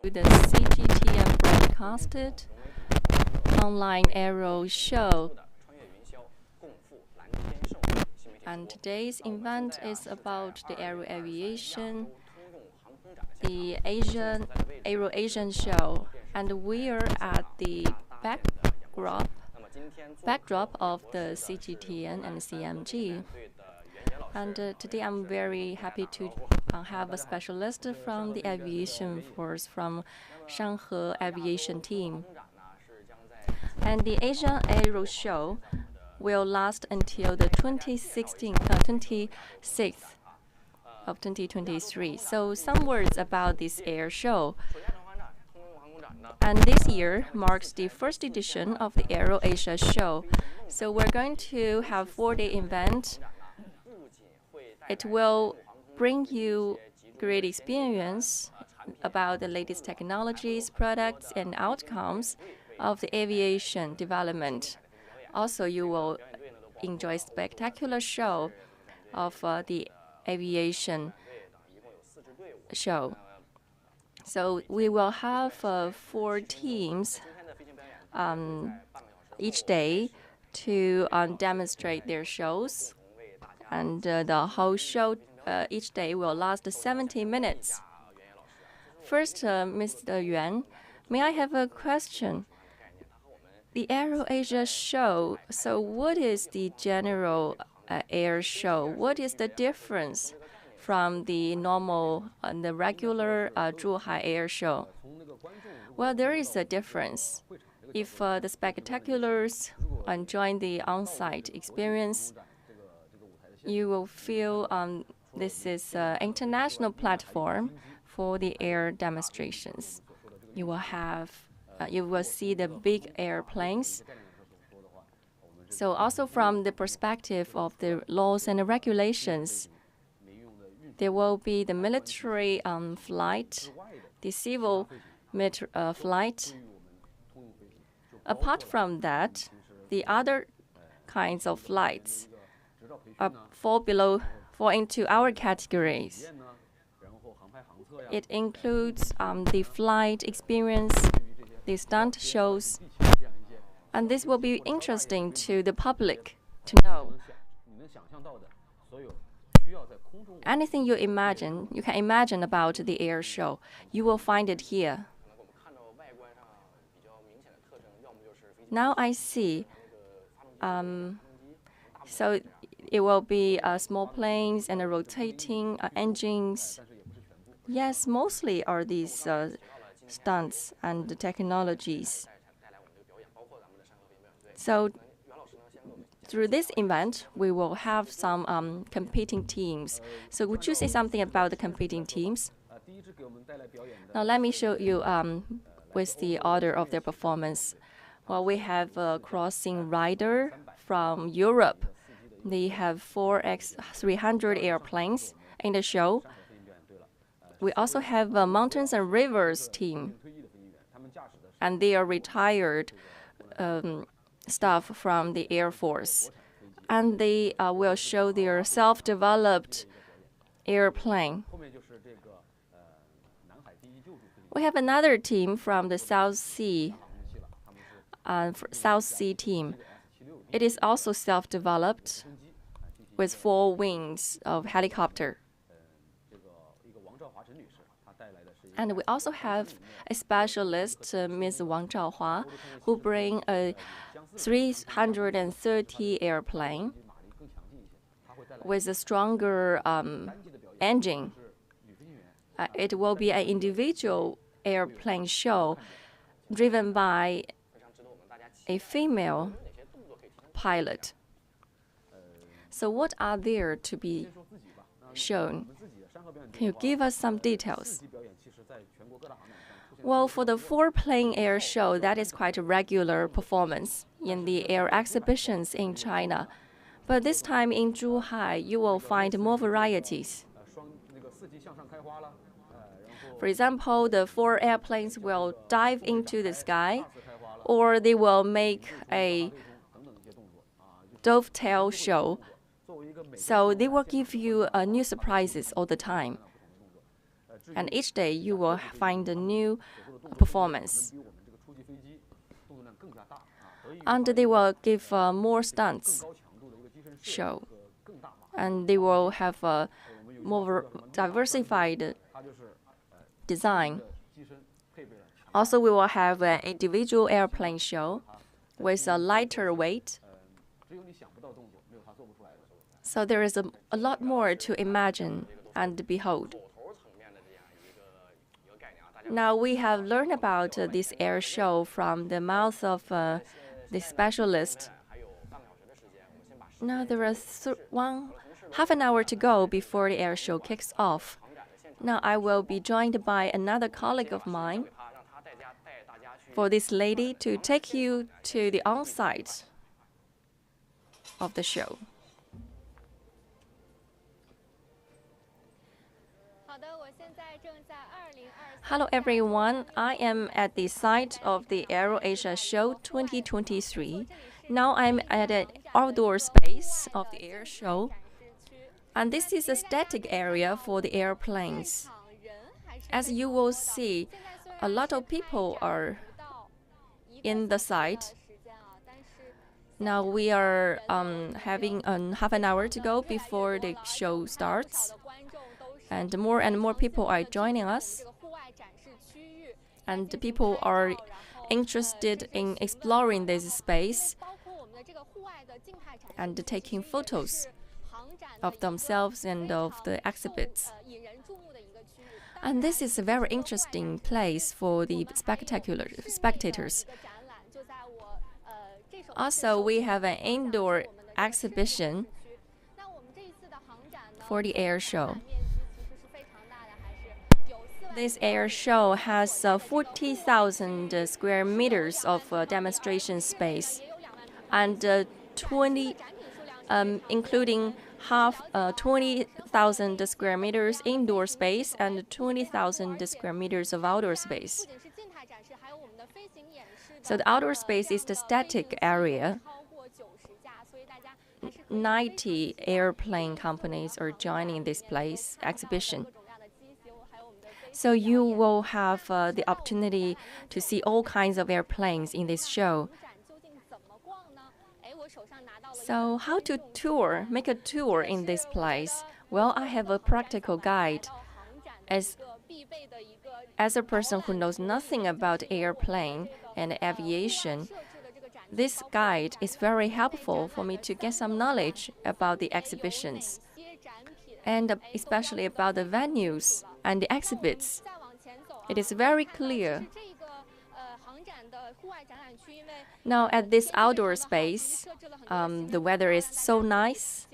The CGTN broadcasted online Aero show. And today's event is about the Aero Aviation, the Aero Asian show, and we are at the backdrop of the CGTN and CMG. And today I'm very happy to have a specialist from the aviation force from Zhuhai aviation team. And the Asian Aero Show will last until the 26th of 2023. So some words about this air show. And this year marks the first edition of the Aero Asia show. So we're going to have 4-day event. It will bring you great experience about the latest technologies, products, and outcomes of the aviation development. Also, you will enjoy a spectacular show of the aviation show. So we will have 4 teams each day to demonstrate their shows. And the whole show each day will last 70 minutes. First, Mr. Yuan, may I have a question? The Aero Asia show, so what is the general air show? What is the difference from the normal and the regular Zhuhai air show? Well, there is a difference. If the spectators join the on-site experience, you will feel this is an international platform for the air demonstrations. You will see the big airplanes. So also from the perspective of the laws and the regulations, there will be the military flight, the civil flight. Apart from that, the other kinds of flights fall into our categories. It includes the flight experience, the stunt shows, and this will be interesting to the public to know. Anything you can imagine about the air show, you will find it here. Now I see. So it will be small planes and rotating engines. Yes, mostly are these stunts and technologies. So through this event, we will have some competing teams. So would you say something about the competing teams? Now let me show you with the order of their performance. Well, we have a crossing rider from Europe. They have 4X300 airplanes in the show. We also have a mountains and rivers team, and they are retired staff from the Air Force, and they will show their self-developed airplane. We have another team from the South Sea team. It is also self-developed with 4 wings of helicopter. And we also have a specialist, Ms. Wang Zhaohua, who bring a 330 airplane with a stronger engine. It will be an individual airplane show driven by a female pilot. So what are there to be shown? Can you give us some details? Well, for the 4-plane air show, that is quite a regular performance in the air exhibitions in China. But this time in Zhuhai, you will find more varieties. For example, the 4 airplanes will dive into the sky, or they will make a dovetail show So they will give you new surprises all the time. And each day you will find a new performance. And they will give more stunts show. And they will have a more diversified design. Also, we will have an individual airplane show with a lighter weight. So there is a lot more to imagine and behold. Now we have learned about this air show from the mouth of the specialist. Now there is half an hour to go before the air show kicks off. Now I will be joined by another colleague of mine for this lady to take you to the on-site of the show. Hello everyone, I am at the site of the Aero Asia Show 2023. Now I'm at an outdoor space of the air show. And this is a static area for the airplanes. As you will see, a lot of people are in the site. Now we are having half an hour to go before the show starts. And more people are joining us. And people are interested in exploring this space and taking photos of themselves and of the exhibits. And this is a very interesting place for the spectators. Also, we have an indoor exhibition for the air show. This air show has 40,000 square meters of demonstration space, and including 20,000 square meters indoor space and 20,000 square meters of outdoor space. So the outdoor space is the static area. 90 airplane companies are joining this place exhibition. So you will have the opportunity to see all kinds of airplanes in this show. So how to make a tour in this place? Well, I have a practical guide. As a person who knows nothing about airplane and aviation, this guide is very helpful for me to get some knowledge about the exhibitions, and especially about the venues and the exhibits. It is very clear. Now at this outdoor space, the weather is so nice,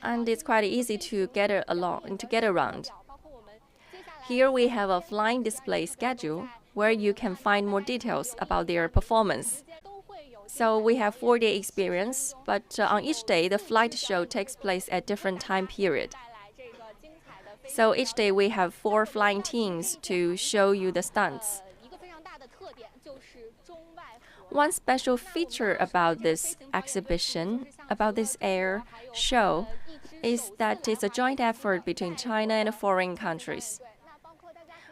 and it's quite easy to get around. Here we have a flying display schedule where you can find more details about their performance. So we have 4-day experience, but on each day the flight show takes place at different time period. So each day we have 4 flying teams to show you the stunts. One special feature about this exhibition, about this air show, is that it's a joint effort between China and foreign countries.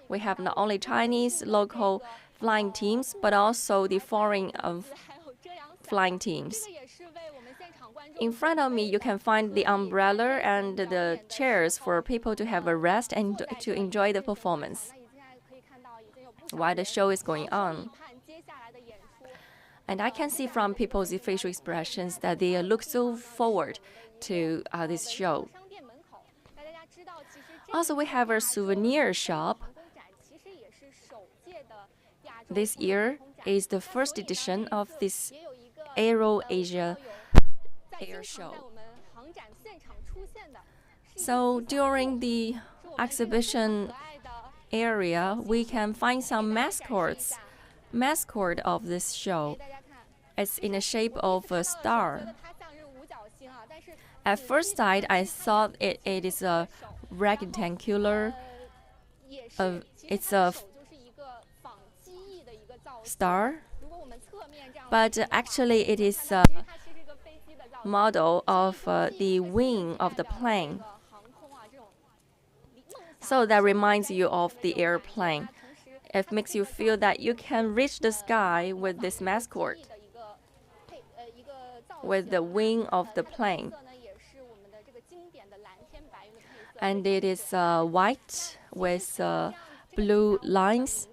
We have not only Chinese local flying teams, but also the foreign flying teams. In front of me, you can find the umbrella and the chairs for people to have a rest and to enjoy the performance while the show is going on. And I can see from people's facial expressions that they look so forward to this show. Also, we have a souvenir shop. This year is the first edition of this Aero Asia air show. So during the exhibition area, we can find some mascot of this show. It's in the shape of a star. At first sight, I thought it is a rectangular. It's a star, but actually it is model of the wing of the plane. So that reminds you of the airplane. It makes you feel that you can reach the sky with this mascot, with the wing of the plane. And it is white with blue lines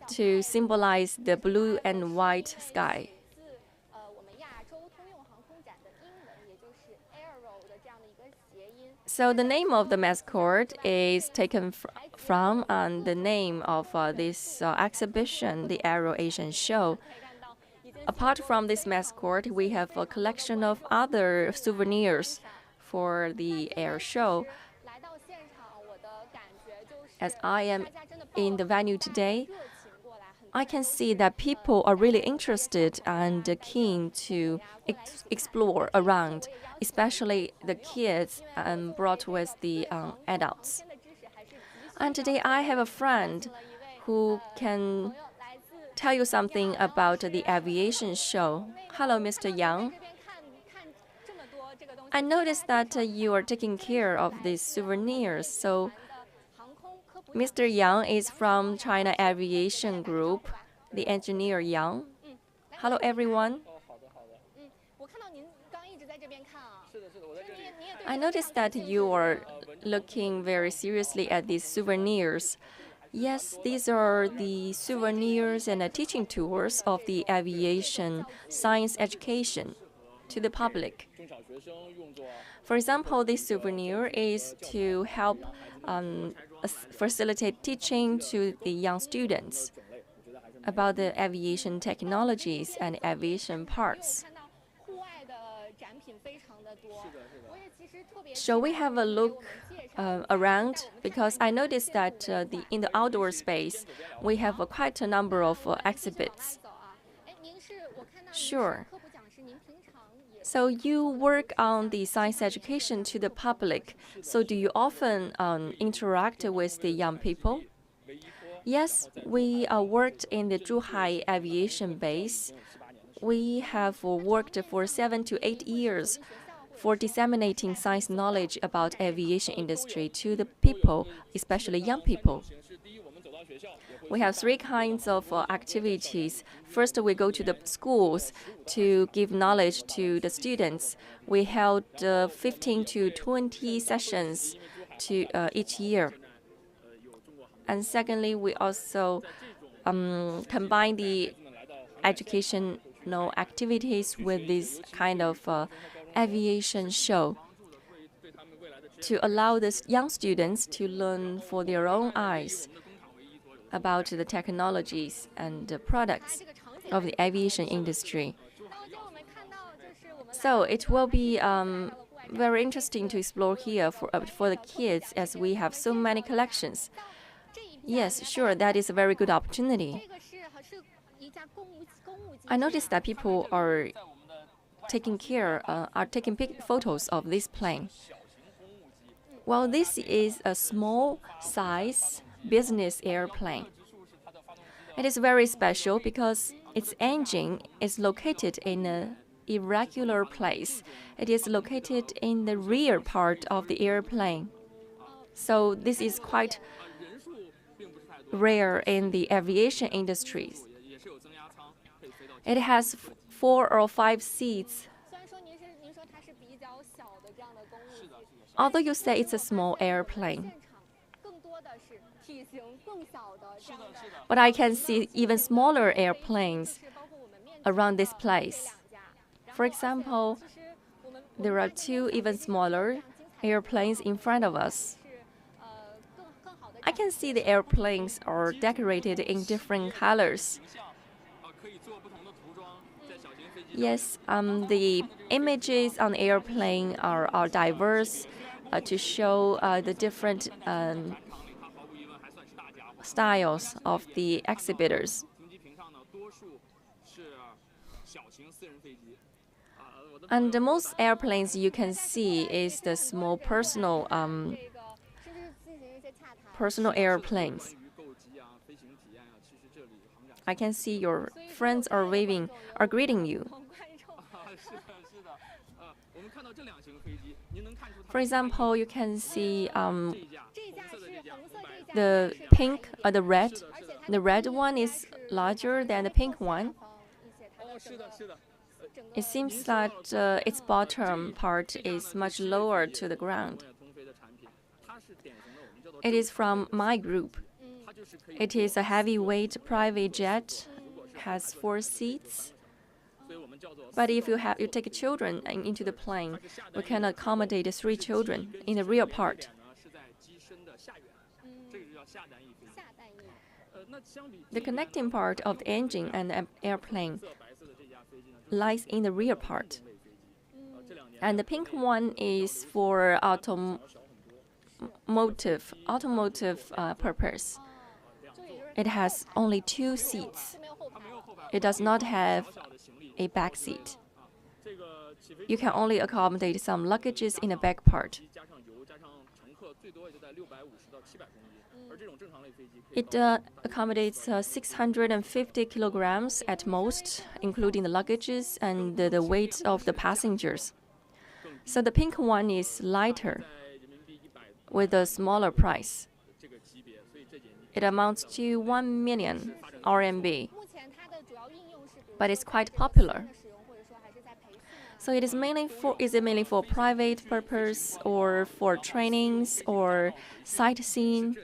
to symbolize the blue and white sky. So the name of the mascot is taken from the name of this exhibition, the Aero Asian show. Apart from this mascot, we have a collection of other souvenirs for the air show. As I am in the venue today, I can see that people are really interested and keen to explore around, especially the kids brought with the adults. And today I have a friend who can tell you something about the aviation show. Hello, Mr. Yang. I noticed that you are taking care of these souvenirs. So Mr. Yang is from China Aviation Group, the engineer Yang. Hello, everyone. I noticed that you are looking very seriously at these souvenirs. Yes, these are the souvenirs and teaching tours of the aviation science education to the public. For example, this souvenir is to help facilitate teaching to the young students about the aviation technologies and aviation parts. Shall we have a look around? Because I noticed that in the outdoor space, we have quite a number of exhibits. Sure. So you work on the science education to the public. So do you often interact with the young people? Yes, we worked in the Zhuhai aviation base. We have worked for 7 to 8 years for disseminating science knowledge about aviation industry to the people, especially young people. We have 3 kinds of activities. First, we go to the schools to give knowledge to the students. We held 15 to 20 sessions each year. And secondly, we also combine the educational activities with this kind of aviation show to allow the young students to learn for their own eyes about the technologies and the products of the aviation industry. So it will be very interesting to explore here for the kids, as we have so many collections. Yes, sure, that is a very good opportunity. I noticed that people are taking photos of this plane. Well, this is a small size business airplane. It is very special because its engine is located in an irregular place. It is located in the rear part of the airplane. So this is quite rare in the aviation industry. It has 4 or 5 seats. Although you say it's a small airplane, but I can see even smaller airplanes around this place. For example, there are 2 even smaller airplanes in front of us. I can see the airplanes are decorated in different colors. Yes, the images on the airplane are diverse to show the different styles of the exhibitors. And the most airplanes you can see is the small personal airplanes. I can see your friends are greeting you. For example, you can see the pink or the red. The red one is larger than the pink one. It seems that its bottom part is much lower to the ground. It is from my group. It is a heavyweight private jet, has 4 seats. But if you take children into the plane, we can accommodate 3 children in the rear part. The connecting part of the engine and the airplane lies in the rear part. And the pink one is for automotive purpose. It has only 2 seats. It does not have a back seat. You can only accommodate some luggages in the back part. It accommodates 650 kilograms at most, including the luggages and the weight of the passengers. So the pink one is lighter, with a smaller price. It amounts to 1 million RMB, but it's quite popular. So it is mainly for private purpose or for trainings or sightseeing?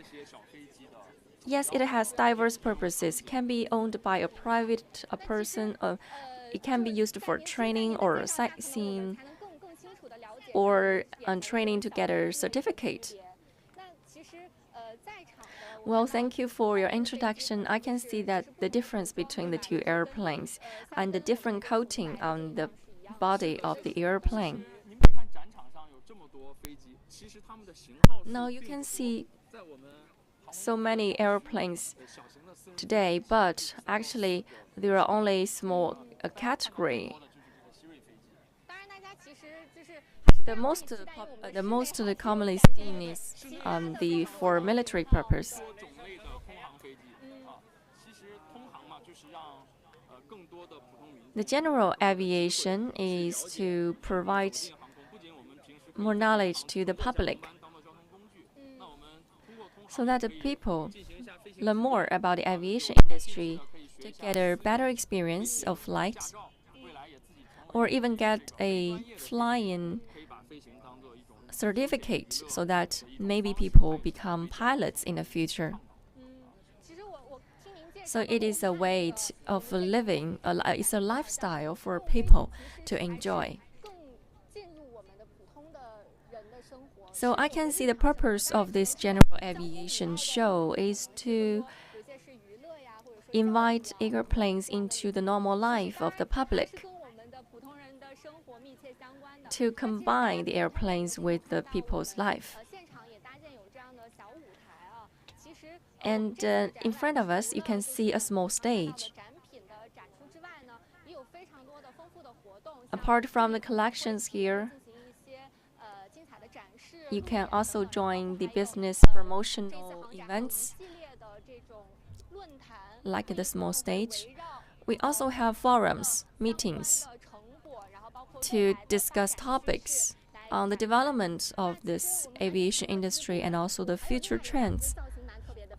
Yes, it has diverse purposes. It can be owned by a private person. It can be used for training or sightseeing or training to get a certificate. Well, thank you for your introduction. I can see that the difference between the 2 airplanes and the different coating on the body of the airplane. Now you can see so many airplanes today, but actually there are only small category. The most commonly seen is for military purpose. The general aviation is to provide more knowledge to the public, so that the people learn more about the aviation industry to get a better experience of flight, or even get a flying certificate so that maybe people become pilots in the future. So it is a way of living, it's a lifestyle for people to enjoy. So I can see the purpose of this general aviation show is to invite airplanes into the normal life of the public, to combine the airplanes with the people's life. And in front of us, you can see a small stage. Apart from the collections here, you can also join the business promotional events, like the small stage. We also have forums, meetings, to discuss topics on the development of this aviation industry and also the future trends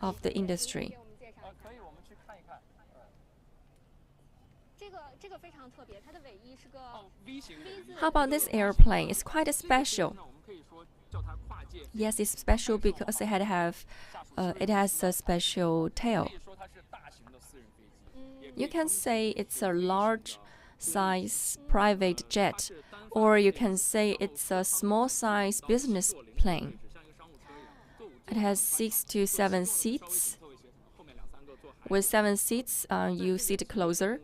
of the industry. How about this airplane? It's quite special. Yes, it's special because it has a special tail. You can say it's a large-size private jet, or you can say it's a small-size business plane. It has 6 to 7 seats. With 7 seats, you sit closer.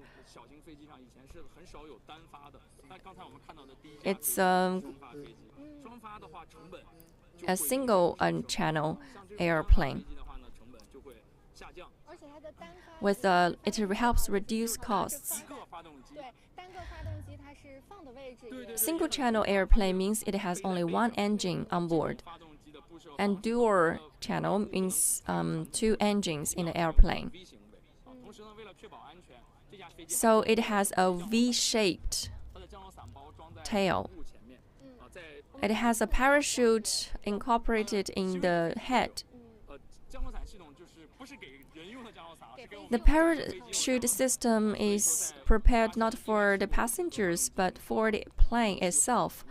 It's a single-channel airplane. It helps reduce costs. Single-channel airplane means it has only 1 engine on board, and dual channel means 2 engines in the airplane. So it has a V-shaped tail It has a parachute incorporated in the head. The parachute system is prepared not for the passengers, but for the plane itself.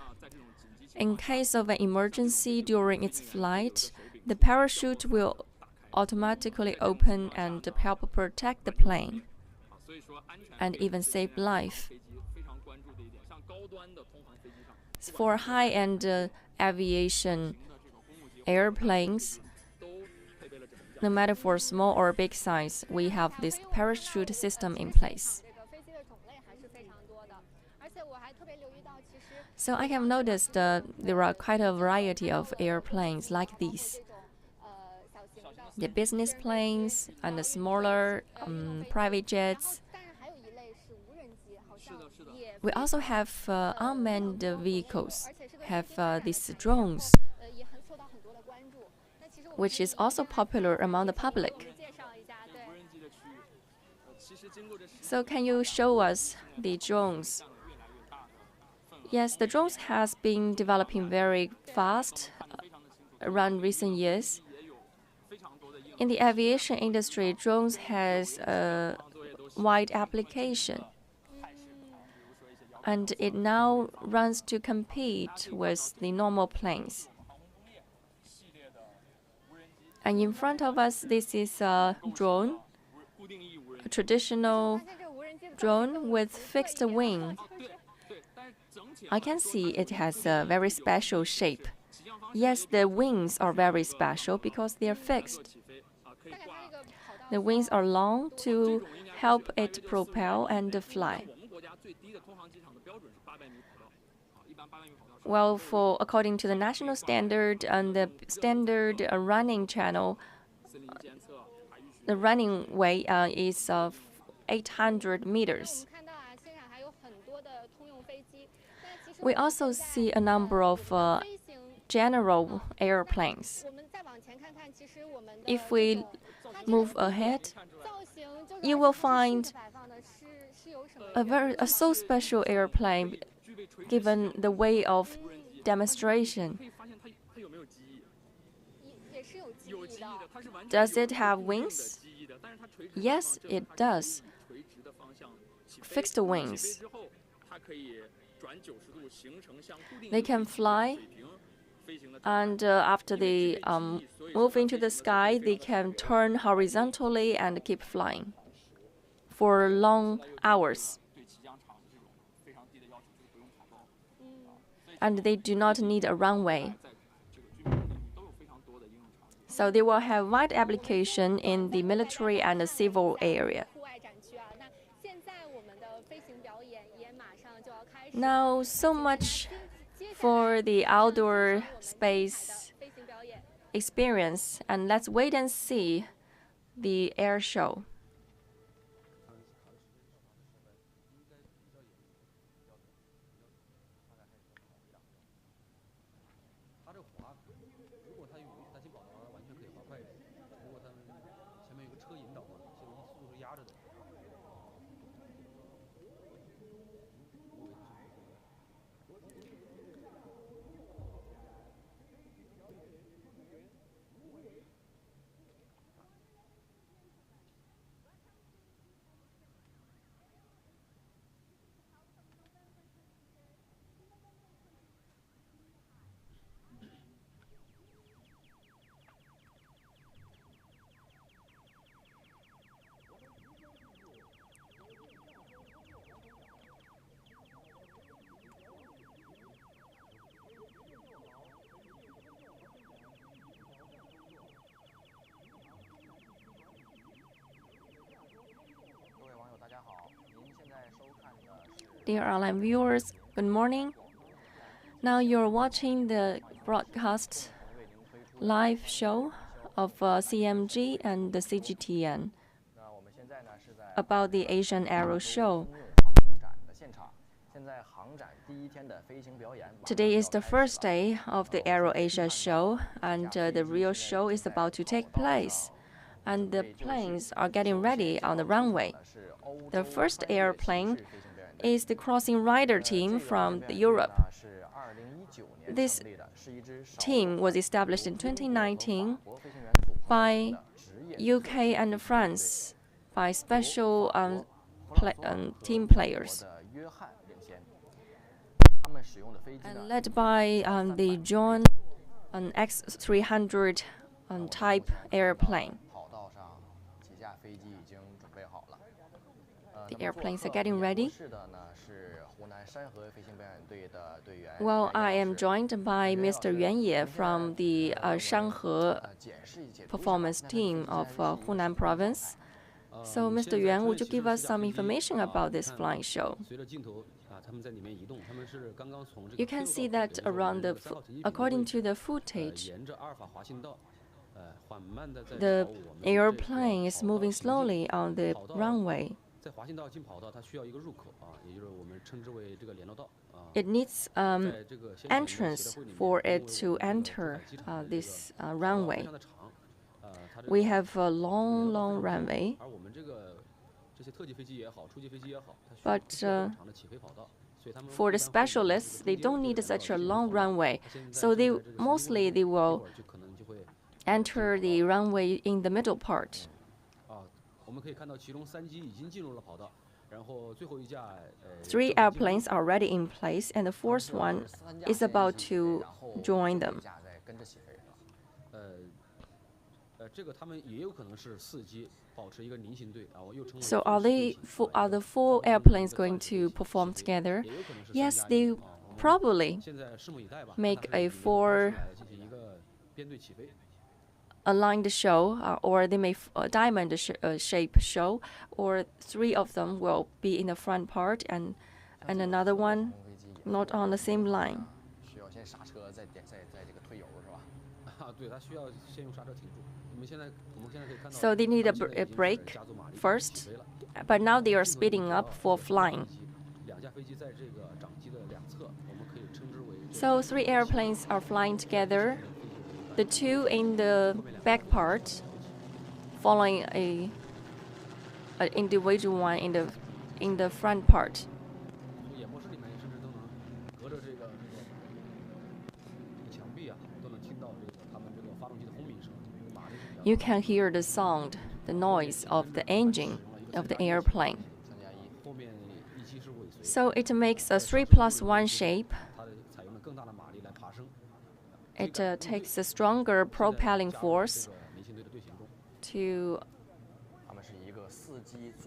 In case of an emergency during its flight, the parachute will automatically open and help protect the plane and even save life. For high-end aviation airplanes, no matter for small or big size, we have this parachute system in place. So I have noticed there are quite a variety of airplanes like these. The business planes and the smaller private jets. We also have unmanned vehicles, have these drones, which is also popular among the public. So can you show us the drones? Yes, the drones has been developing very fast around recent years. In the aviation industry, drones has a wide application. And it now runs to compete with the normal planes. And in front of us, this is a drone, a traditional drone with fixed wing. I can see it has a very special shape. Yes, the wings are very special because they are fixed. The wings are long to help it propel and fly. Well, according to the national standard and the standard running channel, the running way is 800 meters. We also see a number of general airplanes. If we move ahead, you will find a so special airplane given the way of demonstration. Does it have wings? Yes, it does. Fixed wings. They can fly, and after they move into the sky, they can turn horizontally and keep flying for long hours. And they do not need a runway. So they will have wide application in the military and the civil area. Now, so much for the outdoor space experience, and let's wait and see the air show. Dear online viewers, good morning. Now you're watching the broadcast live show of CMG and the CGTN about the Asian Aero Show. Today is the first day of the Aero Asia show, and the real show is about to take place. And the planes are getting ready on the runway. The first airplane is the crossing rider team from Europe. This team was established in 2019 by UK and France by special team players, and led by the John X300 type airplane. The airplanes are getting ready. Well, I am joined by Mr. Yuan Ye from the Shanghe performance team of Hunan Province. So, Mr. Yuan, would you give us some information about this flying show? You can see that according to the footage, the airplane is moving slowly on the runway. It needs entrance for it to enter this runway. We have a long runway, but for the specialists, they don't need such a long runway, so they will enter the runway in the middle part. Three airplanes are already in place, and the fourth one is about to join them. So are the four airplanes going to perform together? Yes, they probably make a four aligned show, or they may diamond shape show, or three of them will be in the front part and another one not on the same line. So they need a break first, but now they are speeding up for flying. So three airplanes are flying together, the two in the back part following an individual one in the front part. You can hear the sound, the noise of the engine of the airplane. So it makes a 3+1 shape. It takes a stronger propelling force to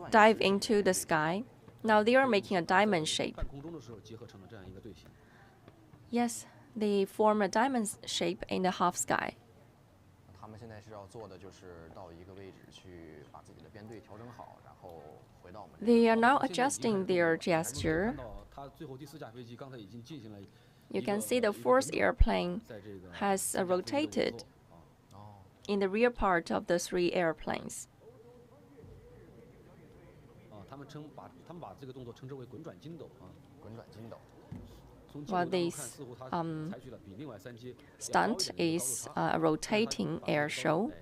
dive into the sky. Now they are making a diamond shape. Yes, they form a diamond shape in the half sky. They are now adjusting their gesture. You can see the fourth airplane has rotated in the rear part of the three airplanes. Well, this stunt is a rotating air show.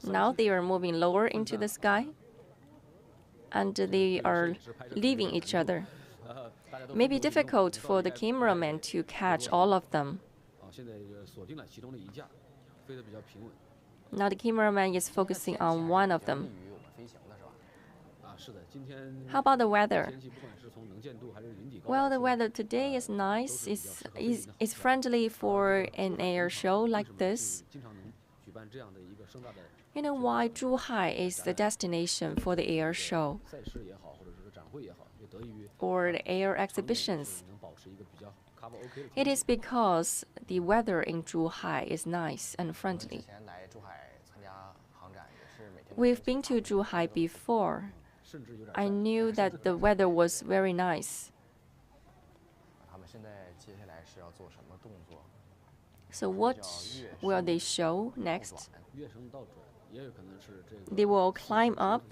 Now they are moving lower into the sky, and they are leaving each other. It may be difficult for the cameraman to catch all of them. Now the cameraman is focusing on one of them. How about the weather? Well, the weather today is nice. It's friendly for an air show like this. You know why Zhuhai is the destination for the air show or the air exhibitions? It is because the weather in Zhuhai is nice and friendly. We've been to Zhuhai before. I knew that the weather was very nice. So what will they show next? They will climb up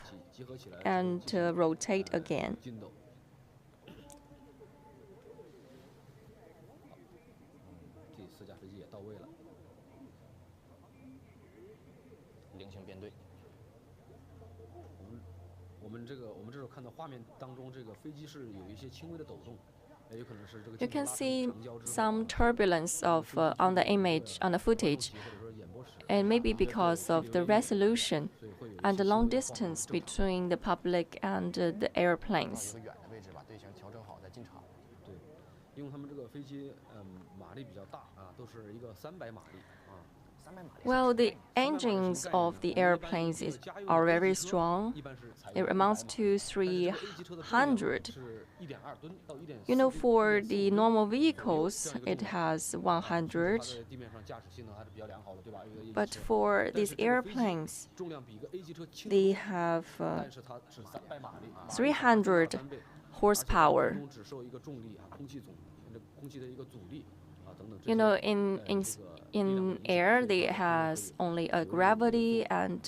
and rotate again. You can see some turbulence of on the image, on the footage, and maybe because of the resolution and the long distance between the public and the airplanes. Well, the engines of the airplanes are very strong. It amounts to 300. You know, for the normal vehicles, it has 100. But for these airplanes, they have 300 horsepower. You know, in air, they has only a gravity and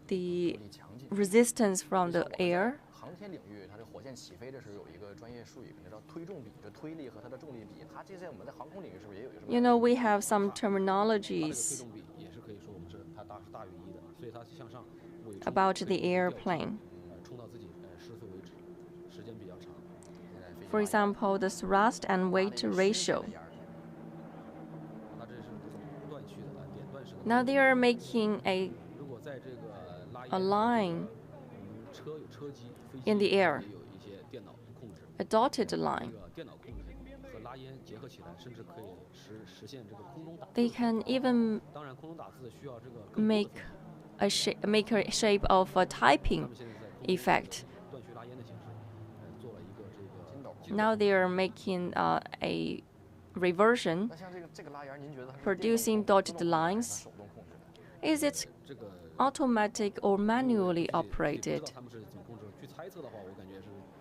the resistance from the air. You know, we have some terminologies about the airplane. For example, the thrust and weight ratio. Now they are making a line in the air, a dotted line. They can even make a shape of a typing effect. Now they are making a reversion, producing dotted lines. Is it automatic or manually operated?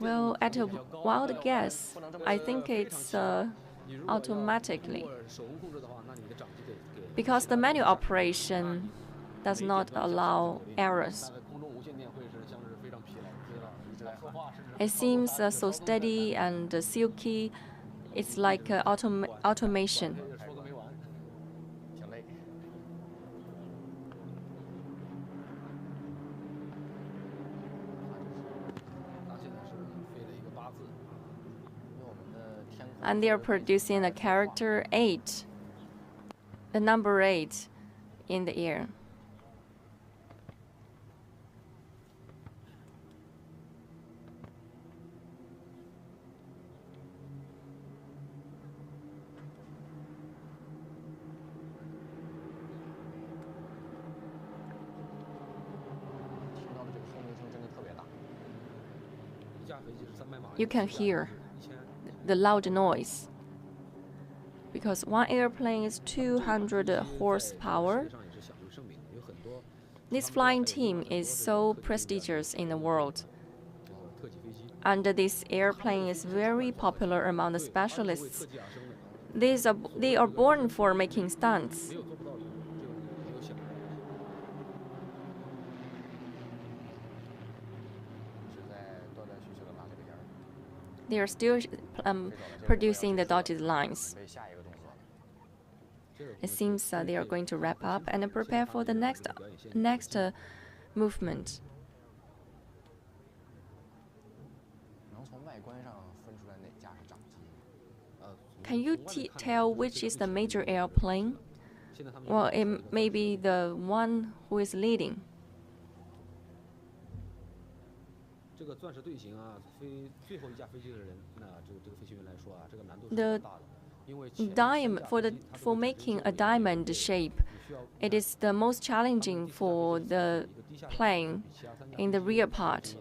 Well, at a wild guess, I think it's automatically, because the manual operation does not allow errors. It seems so steady and silky. It's like automation. And they are producing a character 8, the number 8 in the air. You can hear the loud noise because one airplane is 200 horsepower. This flying team is so prestigious in the world, and this airplane is very popular among the specialists. They are born for making stunts. They are still producing the dotted lines. It seems they are going to wrap up and prepare for the next movement. Can you tell which is the major airplane? Well, it may be the one who is leading. The for making a diamond shape, it is the most challenging for the plane in the rear part,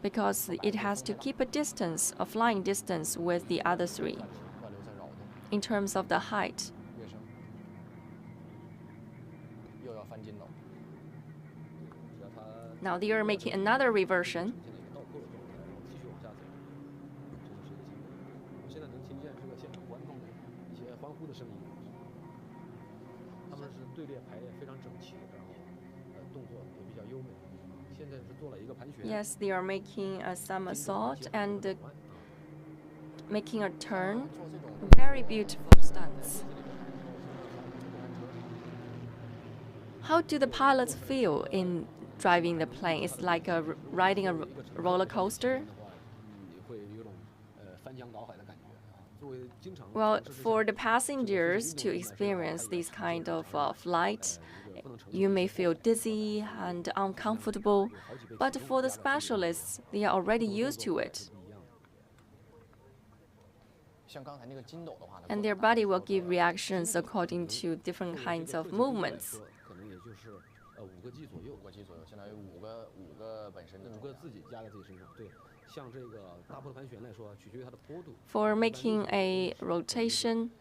because it has to keep a distance, a flying distance with the other three in terms of the height. Now they are making another reversion. Yes, they are making a somersault and making a turn. Very beautiful stunts. How do the pilots feel in driving the plane. It's like riding a roller coaster. Well, for the passengers to experience this kind of flight, you may feel dizzy and uncomfortable, but for the specialists, they are already used to it. And their body will give reactions according to different kinds of movements. For making a rotation,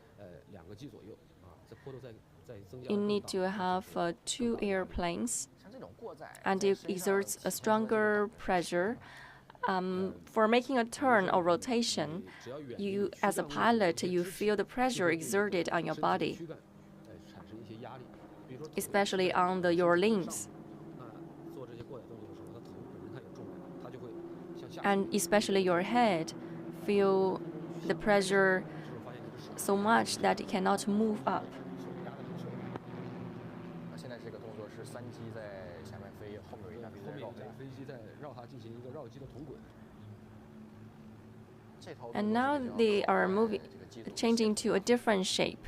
you need to have 2 airplanes, and it exerts a stronger pressure. For making a turn or rotation, you, as a pilot, you feel the pressure exerted on your body, especially on your limbs. And especially your head, feel the pressure so much that it cannot move up. And now they are changing to a different shape.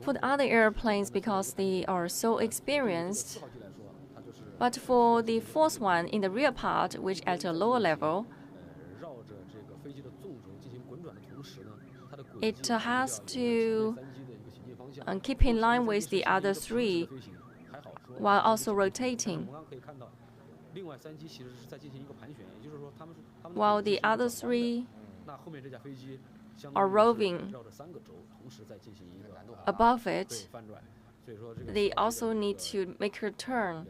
For the other airplanes, because they are so experienced, but for the fourth one in the rear part, which at a lower level, it has to keep in line with the other 3 while also rotating. While the other 3 are roving above it, they also need to make a turn.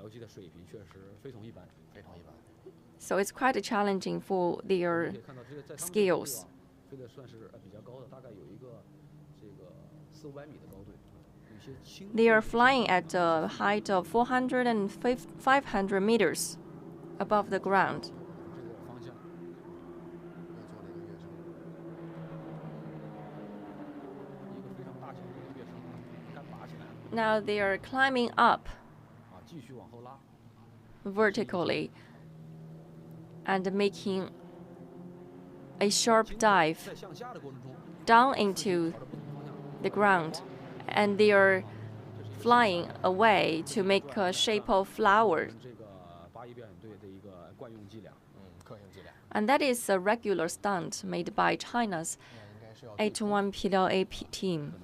So it's quite challenging for their skills. They are flying at a height of 400 and 500 meters above the ground. Now they are climbing up vertically and making a sharp dive down into the ground, and they are flying away to make a shape of flower. And that is a regular stunt made by China's 81 PLA team.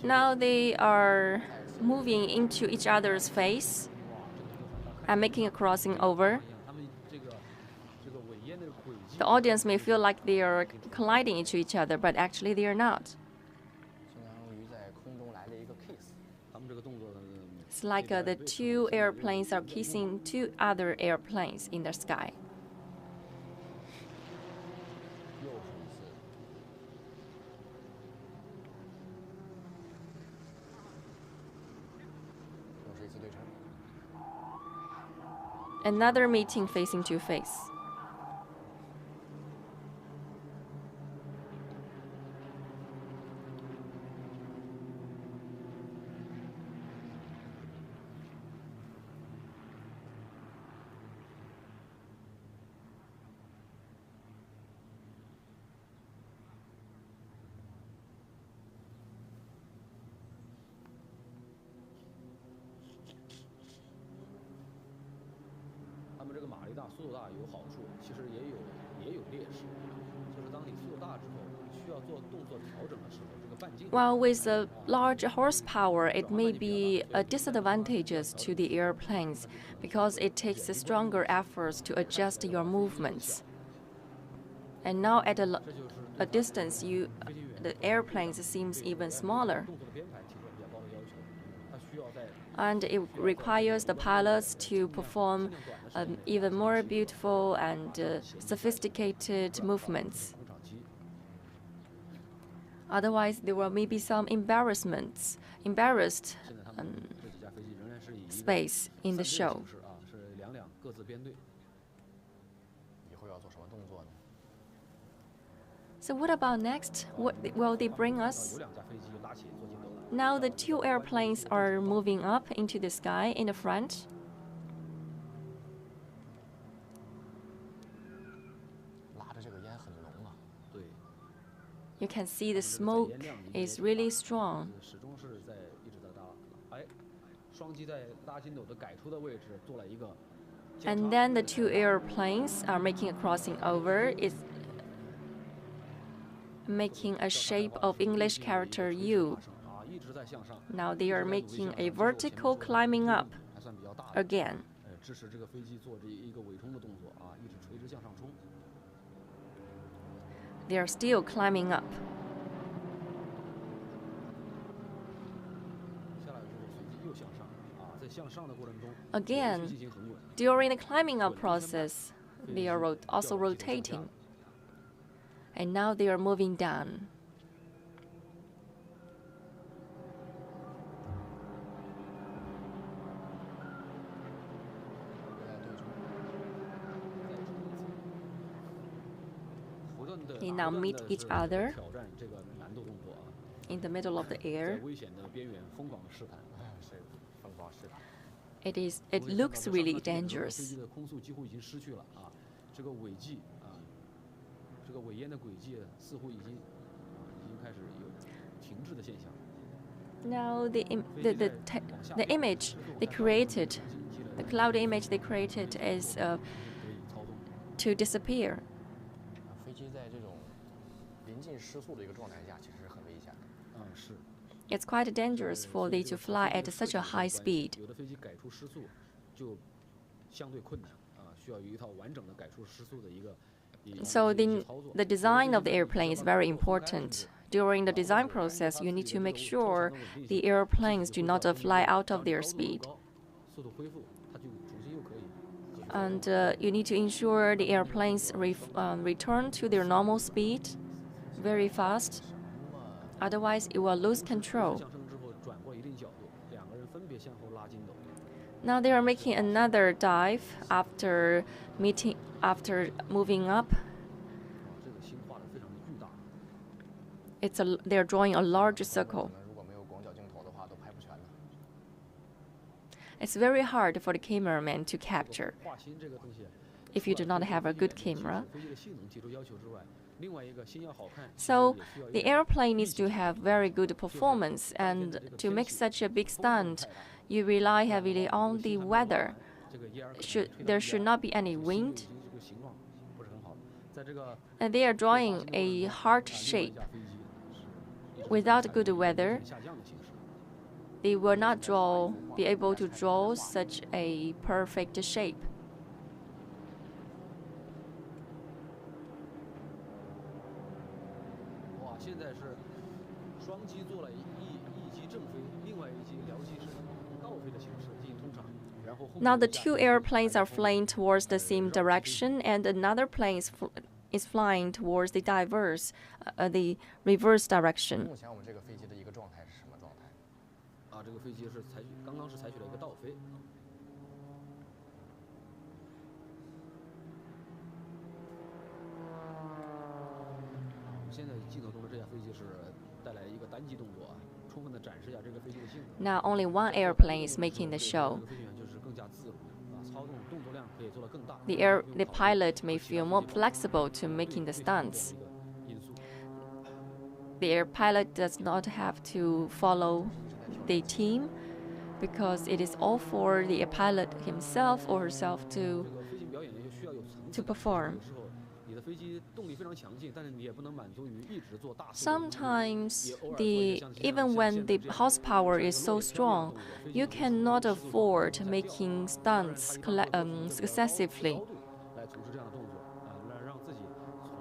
Now they are moving into each other's face and making a crossing over. The audience may feel like they are colliding into each other, but actually they are not. It's like the 2 airplanes are kissing 2 other airplanes in the sky. Another meeting facing to face. While with a large horsepower, it may be a disadvantageous to the airplanes because it takes stronger efforts to adjust your movements. And now at a distance, the airplanes seems even smaller. And it requires the pilots to perform even more beautiful and sophisticated movements. Otherwise, there will maybe some embarrassed space in the show. So what about next? What will they bring us? Now the two airplanes are moving up into the sky in the front. You can see the smoke is really strong. And then the two airplanes are making a crossing over. It's making a shape of English character U. Now they are making a vertical climbing up again. They are still climbing up. Again, during the climbing up process, they are also rotating. And now they are moving down. They now meet each other in the middle of the air. It looks really dangerous. Now the image they created, the cloud image they created is to disappear. It's quite dangerous for they to fly at such a high speed. So the design of the airplane is very important. During the design process, you need to make sure the airplanes do not fly out of their speed. And you need to ensure the airplanes return to their normal speed very fast. Otherwise, it will lose control. Now they are making another dive after moving up. They're drawing a large circle. It's very hard for the cameraman to capture if you do not have a good camera. So the airplane needs to have very good performance, and to make such a big stunt, you rely heavily on the weather. There should not be any wind. And they are drawing a heart shape. Without good weather, they will not be able to draw such a perfect shape. Now the two airplanes are flying towards the same direction, and another plane is flying towards the reverse direction. Now only one airplane is making the show. The pilot may feel more flexible to making the stunts. The air pilot does not have to follow the team because it is all for the pilot himself or herself to perform. Sometimes, even when the horsepower is so strong, you cannot afford making stunts successively.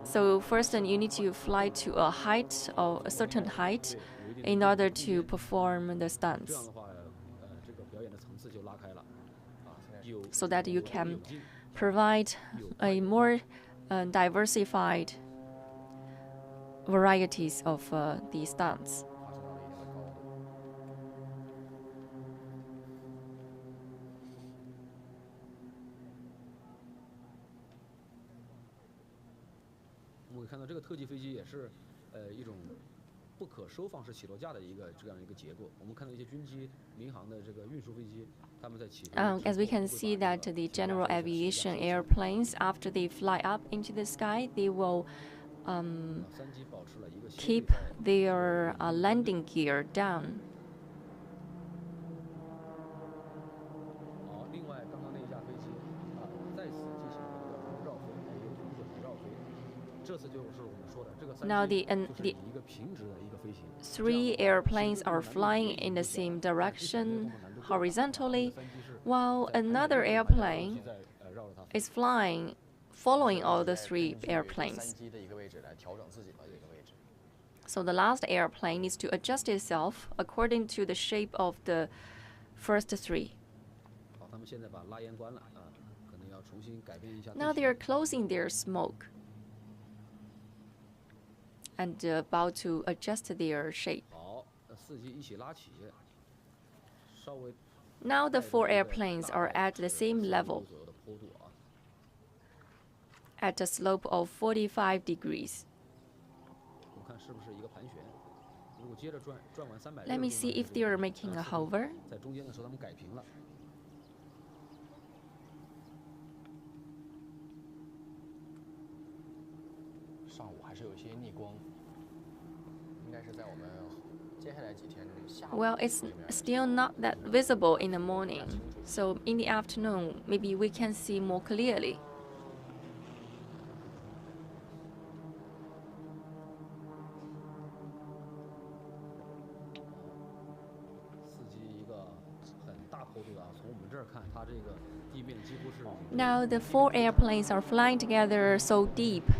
So first, you need to fly to a certain height in order to perform the stunts, so that you can provide a more diversified varieties of these stunts. As we can see that the general aviation airplanes, after they fly up into the sky, they will keep their landing gear down. Now the 3 airplanes are flying in the same direction horizontally, while another airplane is flying following all the 3 airplanes. So the last airplane needs to adjust itself according to the shape of the first 3. Now they are closing their smoke and about to adjust their shape. Now the 4 airplanes are at the same level, at a slope of 45 degrees. Let me see if they are making a hover. Well, it's still not that visible in the morning, so in the afternoon, maybe we can see more clearly. Now the 4 airplanes are flying together so deep.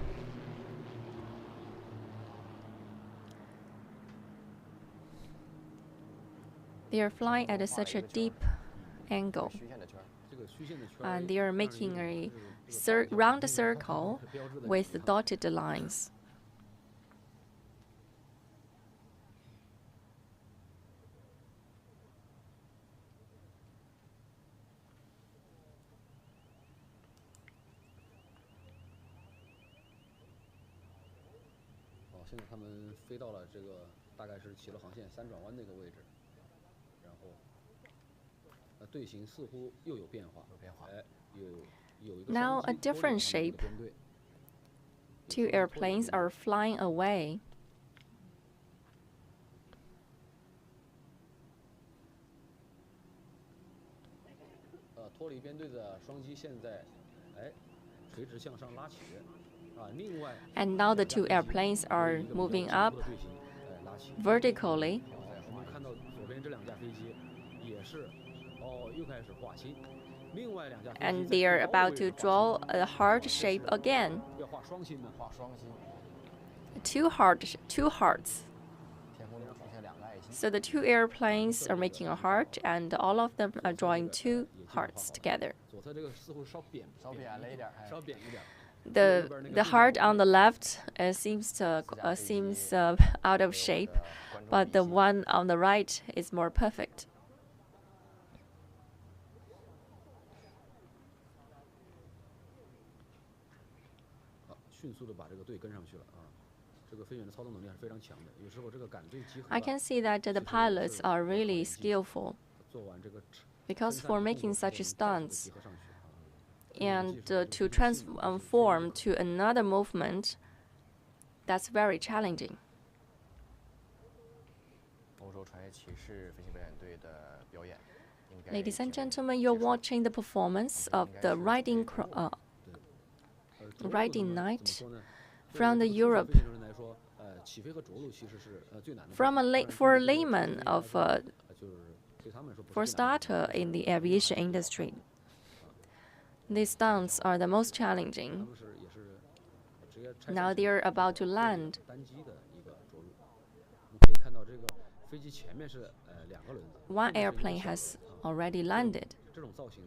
They are flying at such a deep angle, and they are making a round circle with dotted lines. Now a different shape. 2 airplanes are flying away. And now the 2 airplanes are moving up vertically. And they are about to draw a heart shape again. 2 hearts. So the 2 airplanes are making a heart, and all of them are drawing 2 hearts together. The heart on the left seems out of shape, but the one on the right is more perfect. I can see that the pilots are really skillful, because for making such stunts and to transform to another movement, that's very challenging. Ladies and gentlemen, you're watching the performance of the riding knight from the Europe. For a layman for a starter in the aviation industry, these stunts are the most challenging. Now they are about to land. One airplane has already landed,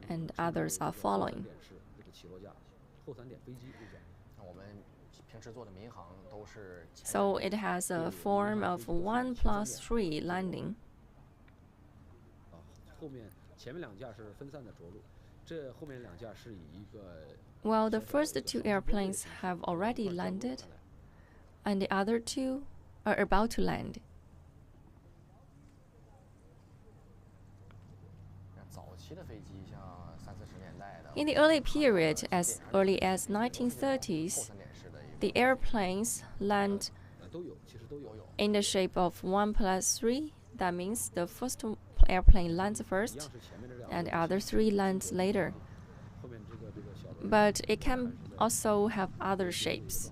and others are following. So it has a form of 1 plus 3 landing. Well, the first 2 airplanes have already landed, and the other 2 are about to land. In the early period, as early as 1930s, the airplanes land in the shape of 1 plus 3. That means the first airplane lands first, and the other 3 lands later. But it can also have other shapes.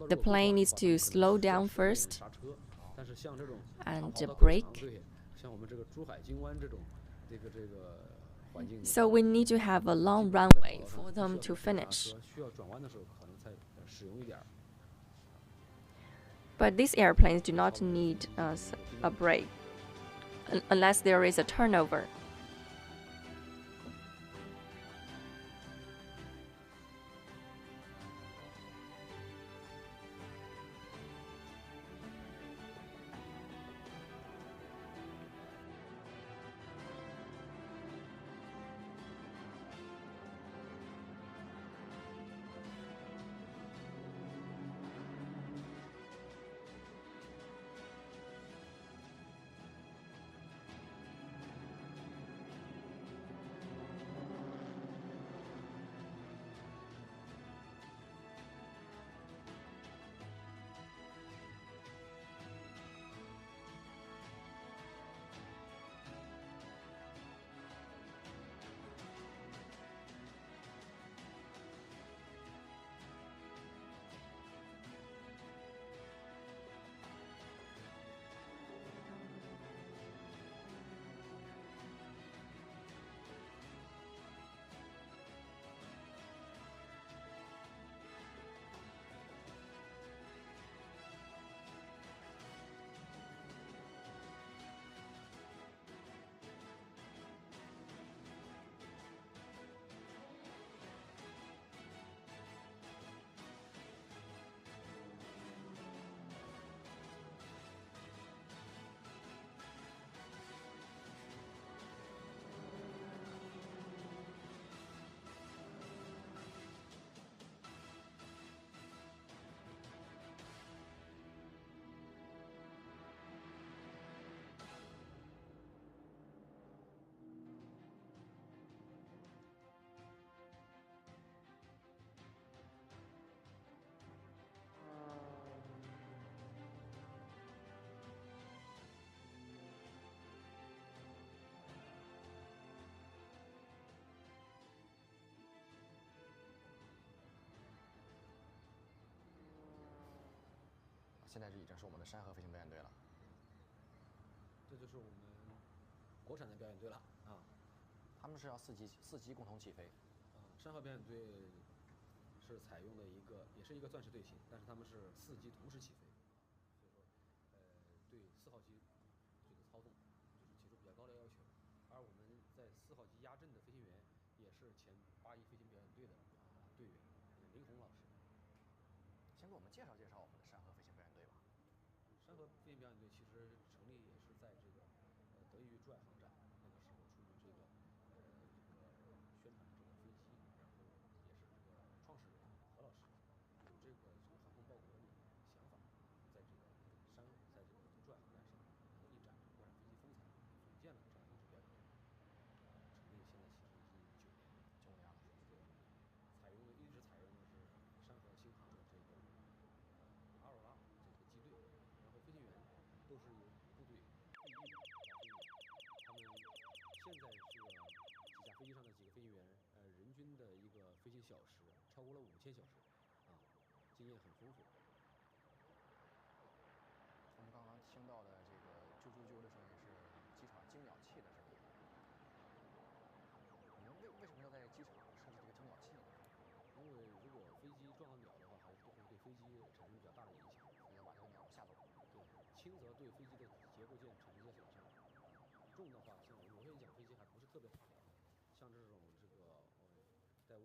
The plane needs to slow down first and brake. So we need to have a long runway for them to finish. But these airplanes do not need a brake unless there is a turnover.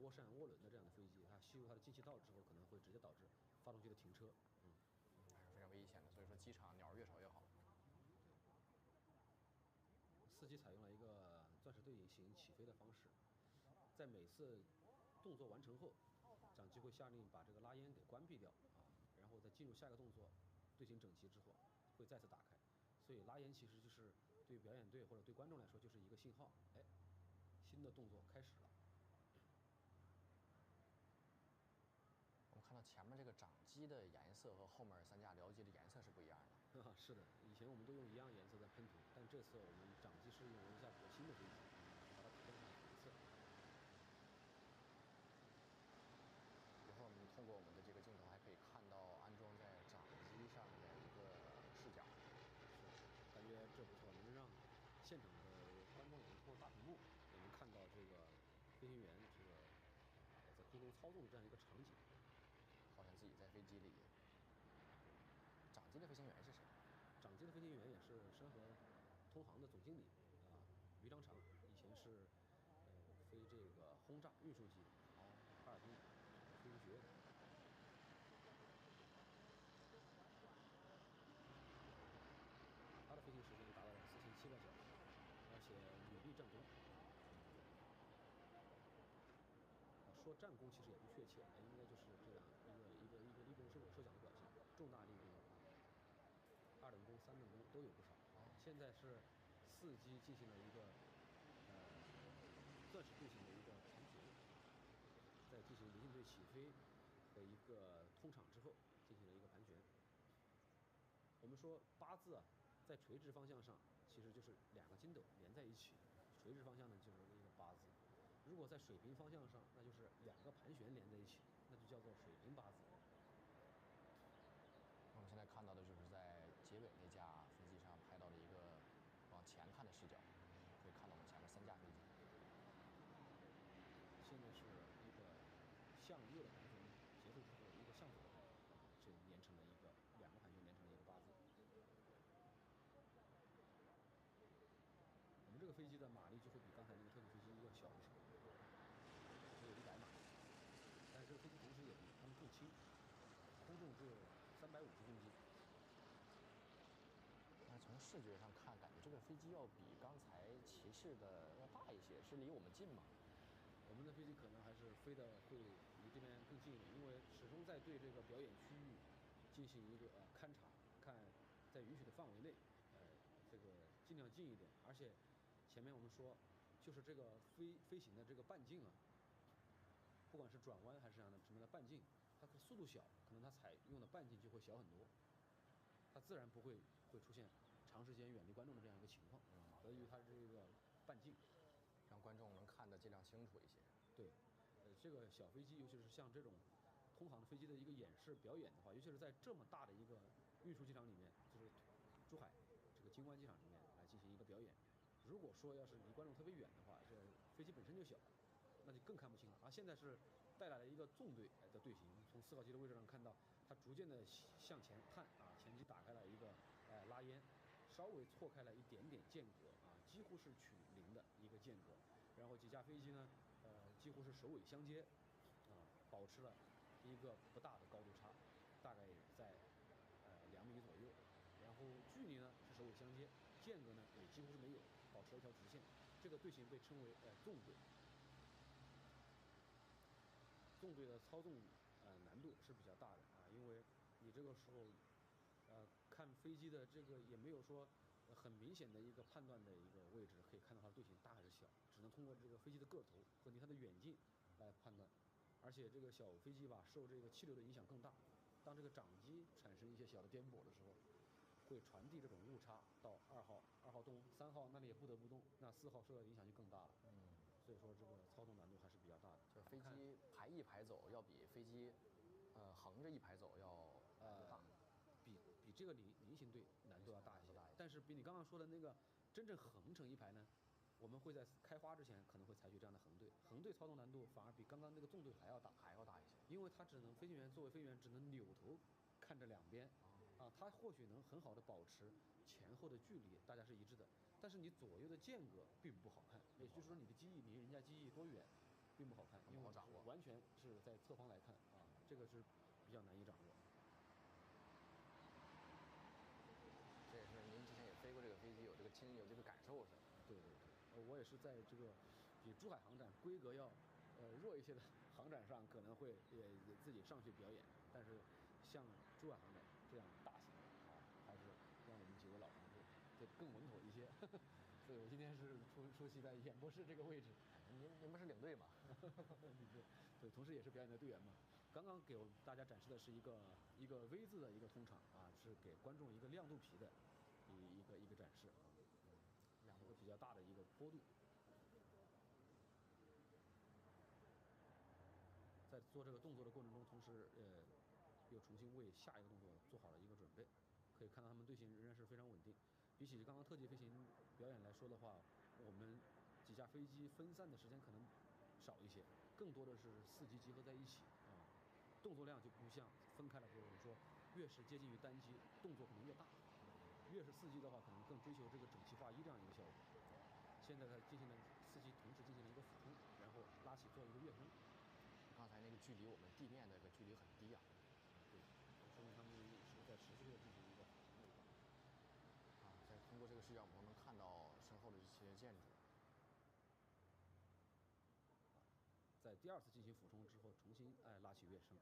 涡扇涡轮的这样的飞机，它吸入它的进气道之后，可能会直接导致发动机的停车。还是非常危险的。所以说机场鸟儿越少越好。4机采用了一个钻石队形起飞的方式，在每次动作完成后，长机会下令把这个拉烟给关闭掉然后再进入下一个动作，队形整齐之后会再次打开。所以拉烟其实就是对表演队或者对观众来说就是一个信号，新的动作开始了。我们看到前面这个掌机的颜色和后面3架僚机的颜色是不一样的。是的，以前我们都用一样颜色在喷涂，但这次我们掌机是用了一架比较新的飞机，把它喷上颜色。以后我们通过我们的这个镜头还可以看到安装在掌机上的一个视角，感觉这不错，能让现场的观众也能通过大屏幕也能看到这个飞行员这个在空中操纵这样一个场景。好像自己在飞机里。掌机的飞行员是谁？掌机的飞行员也是深河通航的总经理于章长，以前是飞这个轰炸运输机哈尔滨飞行学院。他的飞行时间达到了4700小时，而且屡立战功。说战功其实也不确切，应该就是这样一个立功受奖的表现，重大立功，2等功、3等功都有不少。现在是4机进行了一个钻石队形的一个盘旋，在进行离心队起飞的一个通场之后，进行了一个盘旋。我们说八字在垂直方向上其实就是2个筋斗连在一起，垂直方向呢就是一个八字。如果在水平方向上，那就是2个盘旋连在一起，那就叫做水平八字。我们现在看到的就是在结尾那架飞机上拍到的一个往前看的视角，可以看到我们前面3架飞机。现在是一个向右的盘旋结束之后，一个向左的盘旋，这连成了一个2个盘旋连成了一个八字。我们这个飞机的马力就会比刚才那个特种飞机要小一些，只有100马力，但是这个飞机同时也比它们更轻，空重只有350公斤。但是从视觉上看，感觉这个飞机要比刚才骑士的要大一些，是离我们近吗？我们的飞机可能还是飞的会离这边更近一点，因为始终在对这个表演区域进行一个勘察，看在允许的范围内，这个尽量近一点。而且前面我们说，就是这个飞行的这个半径不管是转弯还是什么的半径，它的速度小，可能它采用的半径就会小很多，它自然不会出现长时间远离观众的这样一个情况，得益于它这个半径。让观众能看得尽量清楚一些。对，这个小飞机，尤其是像这种通航的飞机的一个演示表演的话，尤其是在这么大的一个运输机场里面，就是珠海这个京湾机场里面来进行一个表演。如果说要是离观众特别远的话，这飞机本身就小，那就更看不清了。而现在是带来了一个纵队的队形，从4号机的位置上看到，它逐渐的向前探前机打开了一个拉烟。稍微错开了一点点间隔几乎是取0的一个间隔，然后几架飞机呢，几乎是首尾相接，保持了一个不大的高度差，大概在2米左右，然后距离呢是首尾相接，间隔呢也几乎是没有，保持了一条直线。这个队形被称为纵队。纵队的操纵难度是比较大的因为你这个时候。看飞机的这个也没有说很明显的一个判断的一个位置，可以看到它的队形大还是小，只能通过这个飞机的个头和它的远近来判断。而且这个小飞机受这个气流的影响更大，当这个掌机产生一些小的颠簸的时候，会传递这种误差到2号动，3号那里也不得不动，那4号受到影响就更大了。所以说这个操纵难度还是比较大的。就是飞机排一排走要比飞机横着一排走要大。比这个菱形队难度要大一些，但是比你刚刚说的那个真正横成一排呢，我们会在开花之前可能会采取这样的横队。横队操纵难度反而比刚刚那个纵队还要大一些，因为它飞行员作为飞行员只能扭头看着两边，它或许能很好的保持前后的距离，大家是一致的，但是你左右的间隔并不好看，也就是说你的机翼离人家机翼多远，并不好看，不好掌握，完全是在侧方来看啊，这个是比较难以掌握。这也是您之前也飞过这个飞机，有这个感受是吧？对，我也是在这个比珠海航展规格要弱一些的航展上，可能会也自己上去表演，但是像珠海航展这样大型的啊，还是让我们几位老同志就更稳妥一些。所以我今天是出席在演播室这个位置。您不是领队吗？对，同时也是表演的队员嘛。刚刚给大家展示的是一个 V 字的一个通场啊，是给观众一个亮度皮的一个展示啊，两个比较大的一个坡度。在做这个动作的过程中，同时又重新为下一个动作做好了一个准备。可以看到他们队形仍然是非常稳定。比起刚刚特技飞行表演来说的话，我们几架飞机分散的时间可能少一些，更多的是4机集合在一起啊，动作量就不像分开了，或者说越是接近于单机，动作可能越大；越是4机的话，可能更追求这个整齐划一这样一个效果。现在它进行了4机同时进行了一个俯冲，然后拉起做一个跃升。刚才那个距离我们地面的距离很低啊，对，说明他们是在持续的进行一个在通过这个视角，我们能看到身后的这些建筑。在第2次进行俯冲之后，重新拉起跃升。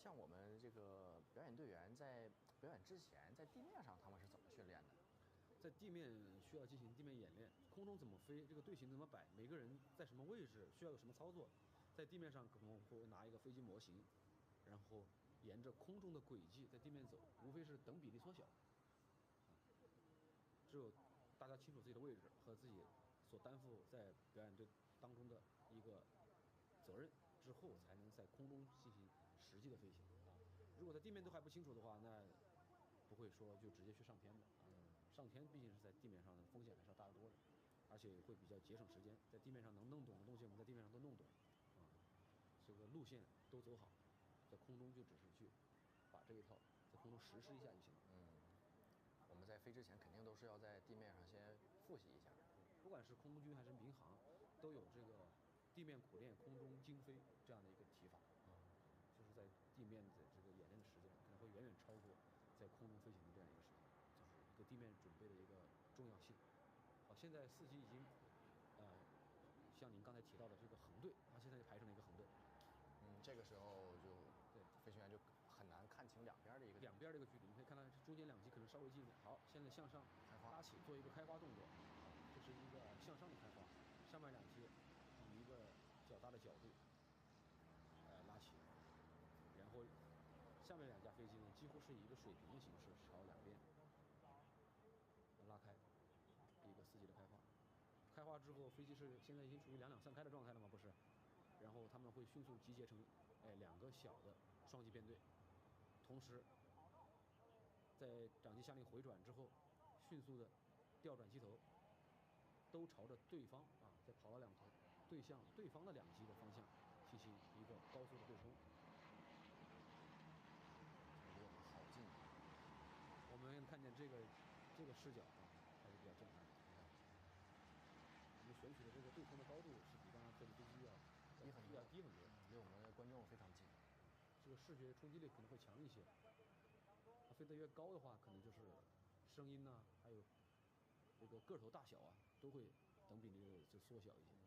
像我们这个表演队员在表演之前，在地面上他们是怎么训练的？在地面需要进行地面演练，空中怎么飞，这个队形怎么摆，每个人在什么位置，需要有什么操作，在地面上可能会拿一个飞机模型，然后沿着空中的轨迹在地面走，无非是等比例缩小。只有大家清楚自己的位置和自己所担负在表演队当中的一个责任之后，才能在空中进行实际的飞行啊。如果在地面都还不清楚的话，那不会说就直接去上天的。上天毕竟是在地面上的风险还是要大得多的，而且会比较节省时间。在地面上能弄懂的东西，我们在地面上都弄懂啊，这个路线都走好，在空中就只是去把这一套在空中实施一下就行了。我们在飞之前肯定都是要在地面上先复习一下。不管是空军还是民航，都有这个地面苦练，空中精飞这样的一个提法就是在地面的这个演练的时间可能会远远超过在空中飞行的这样一个时间，就是一个地面准备的一个重要性。好，现在4机已经像您刚才提到的这个横队，它现在就排成了一个横队。这个时候就飞行员就很难看清两边的一个距离。你可以看到中间2机可能稍微近一点。好，现在向上开花拉起，做一个开花动作，这是一个向上的开花。上面2机以一个较大的角度拉起，然后下面2架飞机呢几乎是以一个水平的形式朝两边拉开，一个4机的开花。开花之后，飞机是现在已经处于两两散开的状态了吗？不是，然后他们会迅速集结成2个小的双机编队，同时在长机下令回转之后，迅速的调转机头，都朝着对方再跑了2头，对向对方的2机的方向进行一个高速的对冲。离我们好近，我们看见这个视角还是比较震撼的。我们选取的这个对冲的高度是比刚刚特技飞机要低很多，离我们的观众非常近，这个视觉冲击力可能会强一些。飞得越高的话，可能就是声音还有这个个头大小都会等比例就缩小一些。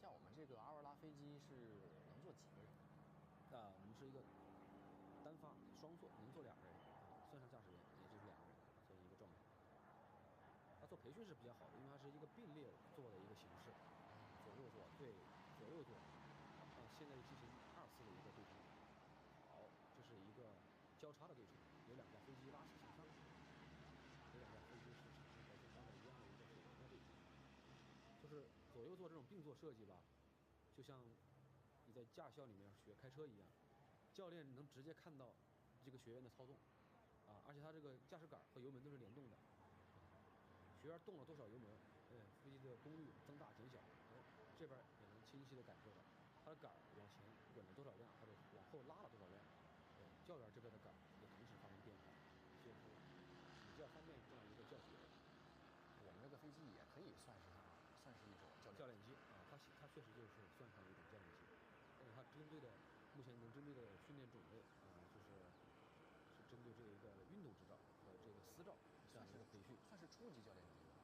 像我们这个阿尔拉飞机是能坐几个人？我们是一个单发双座，能坐2个人算上驾驶员也就是2个人这一个状态。它做培训是比较好的，因为它是一个并列坐的一个形式，左右座。现在进行2次的一个对冲。好，这是一个交叉的对冲，有2架飞机拉起向上，有2架飞机是呈现和前方的一样的一个水平的对冲。就是左右座这种并座设计吧，就像你在驾校里面学开车一样，教练能直接看到这个学员的操纵而且他这个驾驶杆和油门都是联动的。学员动了多少油门，飞机的功率增大减小，这边也能清晰的感受到它的杆儿往前滚了多少辆，或者往后拉了多少辆，教员这边的杆也同时发生变化，就是比较方便这样一个教学。我们这个飞机也可以算是一种教练机啊，它确实就是算上一种教练机，但是它针对的目前能针对的训练种类就是针对这一个运动执照和这个私照这样一个培训，算是初级教练机吧。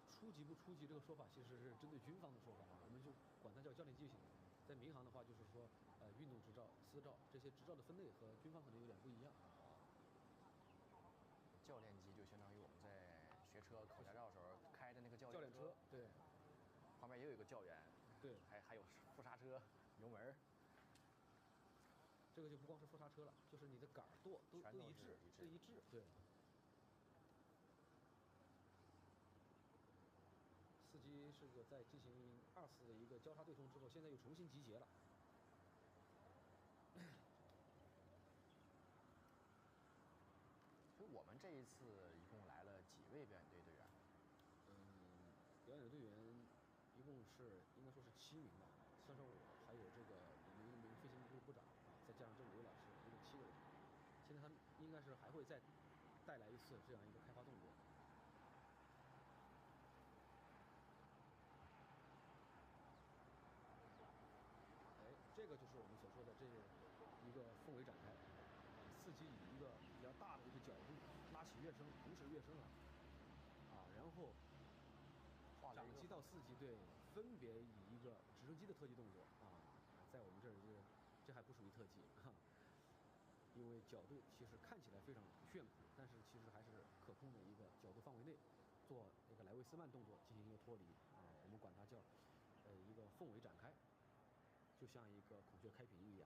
初级不初级这个说法其实是针对军方的说法我们就管它叫教练机就行了。在民航的话，就是说运动执照、私照这些执照的分类和军方可能有点不一样。教练机就相当于我们在学车考驾照的时候开的那个教练车，对，旁边也有一个教员，对，还有副刹车、油门。这个就不光是副刹车了，就是你的杆儿舵都一致，对。司机是个在进行2次的一个交叉对冲之后，现在又重新集结了。所以我们这一次一共来了几位表演队队员？表演队员一共是应该说是7名吧，算上我，还有这个我们一名飞行部部长再加上这5位老师，一共7个人。现在他应该是还会再带来一次这样一个开发动作。这个就是我们所说的这一个凤尾展开，司机以一个比较大的一个角度拉起乐声，同时乐声了，然后长机到4机对分别以一个直升机的特技动作在我们这儿这还不属于特技因为角度其实看起来非常炫酷，但是其实还是可控的一个角度范围内做一个莱维斯曼动作进行一个脱离我们管它叫一个凤尾展开。就像一个孔雀开屏一样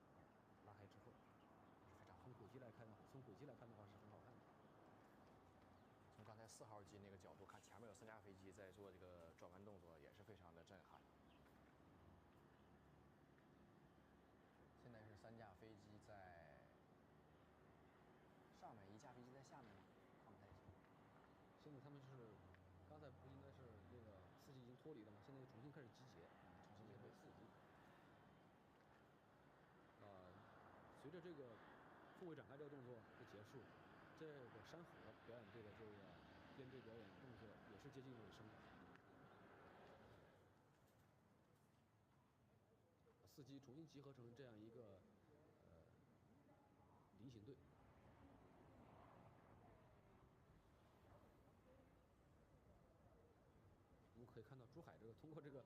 拉开之后，非常从轨迹来看的话是很好看的。从刚才4号机那个角度看，前面有3架飞机在做这个转弯动作，也是非常的震撼。现在是3架飞机在上面，1架飞机在下面吗？看不太清。现在他们是刚才不应该是那个4机已经脱离了吗？现在又重新开始集结，重新集结4机。随着这个凤尾展开这个动作的结束，这个山河表演队的这个编队表演动作也是接近尾声。4机重新集合成这样一个菱形队。我们可以看到珠海通过这个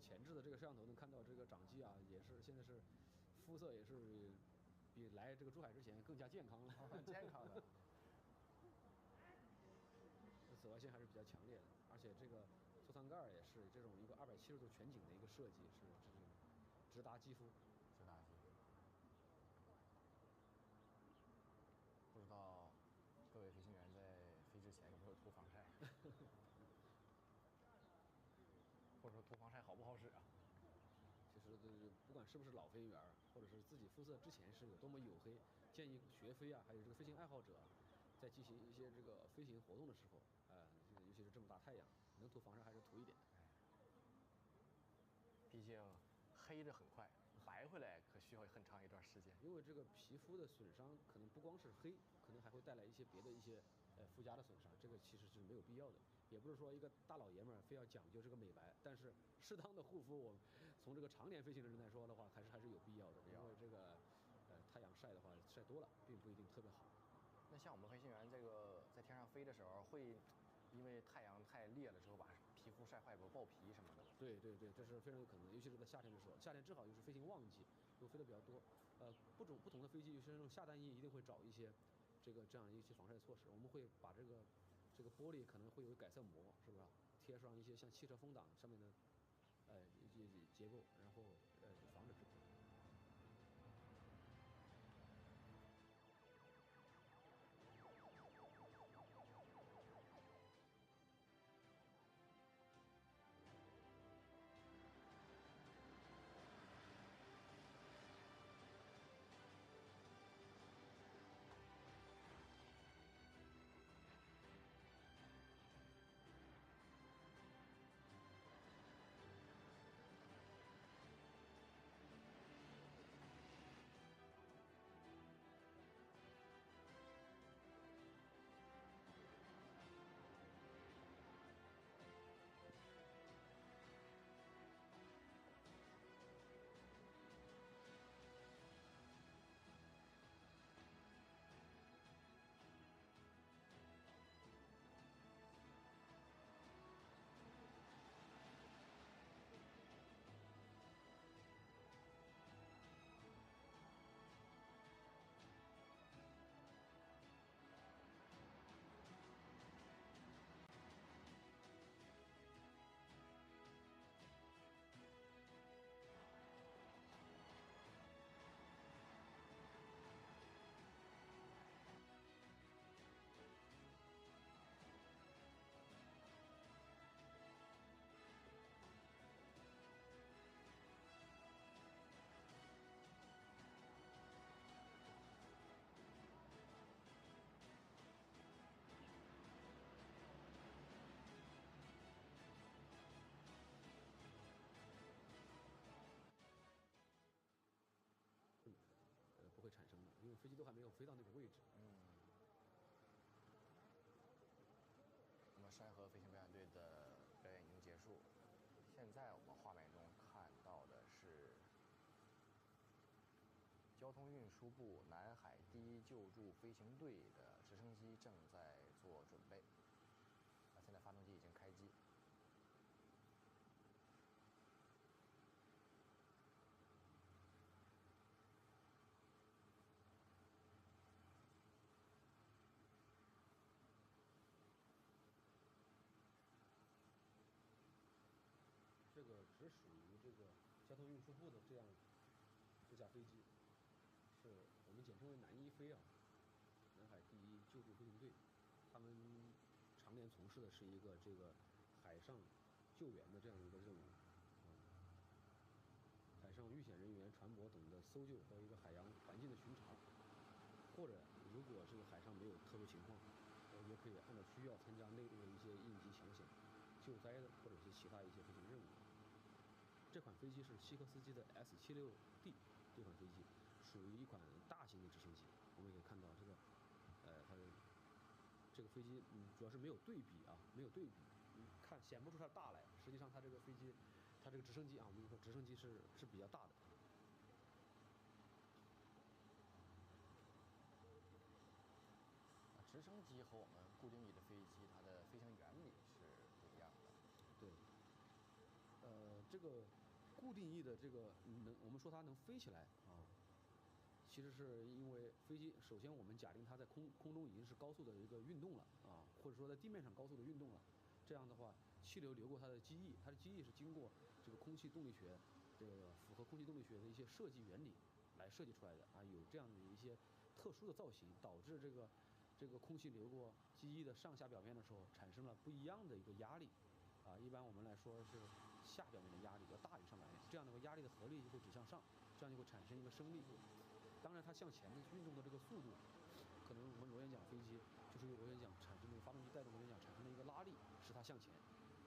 前置的这个摄像头能看到这个长机也是现在是肤色也是比来这个珠海之前更加健康了，健康的。紫外线还是比较强烈的，而且这个座舱盖也是这种一个270度全景的一个设计，是直达肌肤。直达肌肤。不知道各位飞行员在飞之前有没有涂防晒？或者说涂防晒好不好使啊？其实不管是不是老飞行员，或者是自己肤色之前是有多么黝黑，建议学飞还有这个飞行爱好者，在进行一些这个飞行活动的时候，尤其是这么大太阳，能涂防晒还是涂一点。毕竟黑的很快，白回来可需要很长一段时间。因为这个皮肤的损伤可能不光是黑，可能还会带来一些别的一些附加的损伤，这个其实是没有必要的。也不是说一个大老爷们儿非要讲究这个美白，但是适当的护肤，我从这个常年飞行的人来说的话，还是有必要的。因为这个太阳晒的话，晒多了并不一定特别好。那像我们飞行员这个在天上飞的时候，会因为太阳太烈了之后把皮肤晒坏，比如爆皮什么的。对，这是非常有可能的，尤其是在夏天的时候，夏天正好又是飞行旺季，又飞得比较多。不同的飞机，有些这种下单翼一定会找一些这样一些防晒措施。我们会把这个玻璃可能会有改色膜，是吧？贴上一些像汽车风挡上面的一些结构，然后防止都还没有飞到那个位置。那么山河飞行表演队的表演已经结束，现在我们画面中看到的是交通运输部南海第一救助飞行队的直升机正在做准备。现在发动机已经开机。这个只属于这个交通运输部的这架飞机，是我们简称为南一飞啊，南海第一救助飞行队，他们常年从事的是一个这个海上救援的这样一个任务，海上遇险人员、船舶等的搜救和一个海洋环境的巡查，或者如果这个海上没有特殊情况，也可以按照需要参加内陆的一些应急抢险、救灾的或者是其他一些飞行任务。这款飞机是西科斯基的 S76D 这款飞机，属于一款大型的直升机。我们也可以看到这个，它的这个飞机，主要是没有对比啊，没有对比，看显不出它大来。实际上它这个飞机，它这个直升机啊，我们说直升机是比较大的。直升机和我们固定翼的飞机，它的飞行原理是不一样的。对。这个固定翼的这个我们说它能飞起来啊，其实是因为飞机首先我们假定它在空中已经是高速的一个运动了啊，或者说在地面上高速的运动了，这样的话气流流过它的机翼，它的机翼是经过这个空气动力学，这个符合空气动力学的一些设计原理来设计出来的啊，有这样的一些特殊的造型，导致这个空气流过机翼的上下表面的时候产生了不一样的一个压力。啊，一般我们来说是下表面的压力要大于上表面，这样的话压力的合力就会指向上，这样就会产生一个升力。当然，它向前的运动的这个速度，可能我们螺旋桨飞机就是由螺旋桨产生的发动机带动螺旋桨产生的一个拉力，使它向前，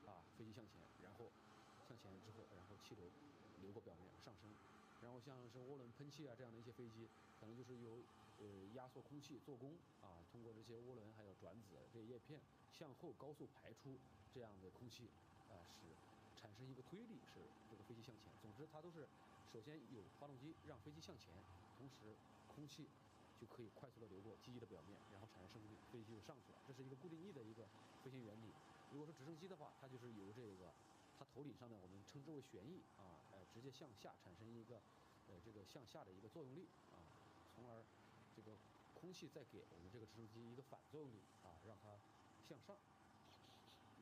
啊，飞机向前，然后向前之后，然后气流流过表面上升，然后像是涡轮喷气啊这样的一些飞机，可能就是由压缩空气做功啊，通过这些涡轮还有转子这些叶片向后高速排出这样的空气，使产生一个推力，使这个飞机向前。总之，它都是首先有发动机让飞机向前，同时空气就可以快速的流过机翼的表面，然后产生升力，飞机就上去了。这是一个固定翼的一个飞行原理。如果是直升机的话，它就是由这个它头顶上的我们称之为旋翼啊，直接向下产生一个这个向下的一个作用力啊，从而这个空气再给我们这个直升机一个反作用力啊，让它向上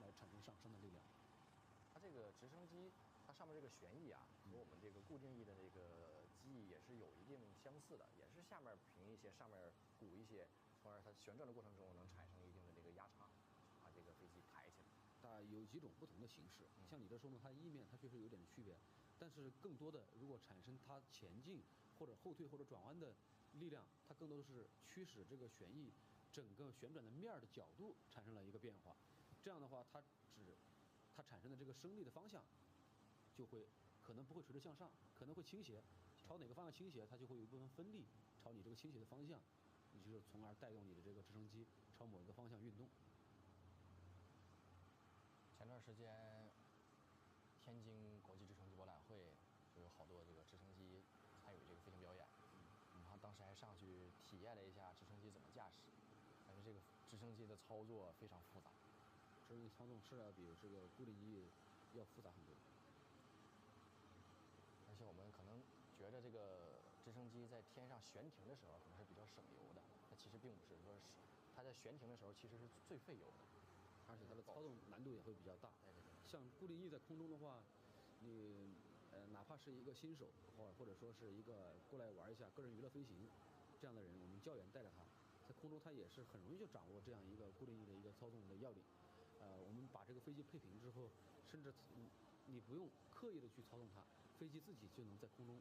来产生上升的力量。它这个直升机，它上面这个旋翼啊，和我们这个固定翼的这个机翼也是有一定相似的，也是下面平一些，上面鼓一些，从而它旋转的过程中能产生一定的这个压差，把这个飞机抬起来。它有几种不同的形式，像你这说呢，它翼面它确实有点区别，但是更多的如果产生它前进或者后退或者转弯的力量，它更多的是驱使这个旋翼整个旋转的面的角度产生了一个变化，这样的话它产生的这个升力的方向就会可能不会垂直向上，可能会倾斜，朝哪个方向倾斜，它就会有一部分分力朝你这个倾斜的方向，你就是从而带动你的这个直升机朝某一个方向运动。前段时间，天津国际直升机博览会就有好多这个直升机参与这个飞行表演，然后当时还上去体验了一下直升机怎么驾驶，感觉这个直升机的操作非常复杂。直升机操纵是要比这个固定翼要复杂很多，而且我们可能觉得这个直升机在天上悬停的时候可能是比较省油的，但其实并不是，说是它在悬停的时候其实是最费油的，而且它的操纵难度也会比较大。对对对。像固定翼在空中的话，你哪怕是一个新手或者说是一个过来玩一下个人娱乐飞行这样的人，我们教员带着他在空中，他也是很容易就掌握这样一个固定翼的一个操纵的要领。我们把这个飞机配平之后，甚至你不用刻意的去操纵它，飞机自己就能在空中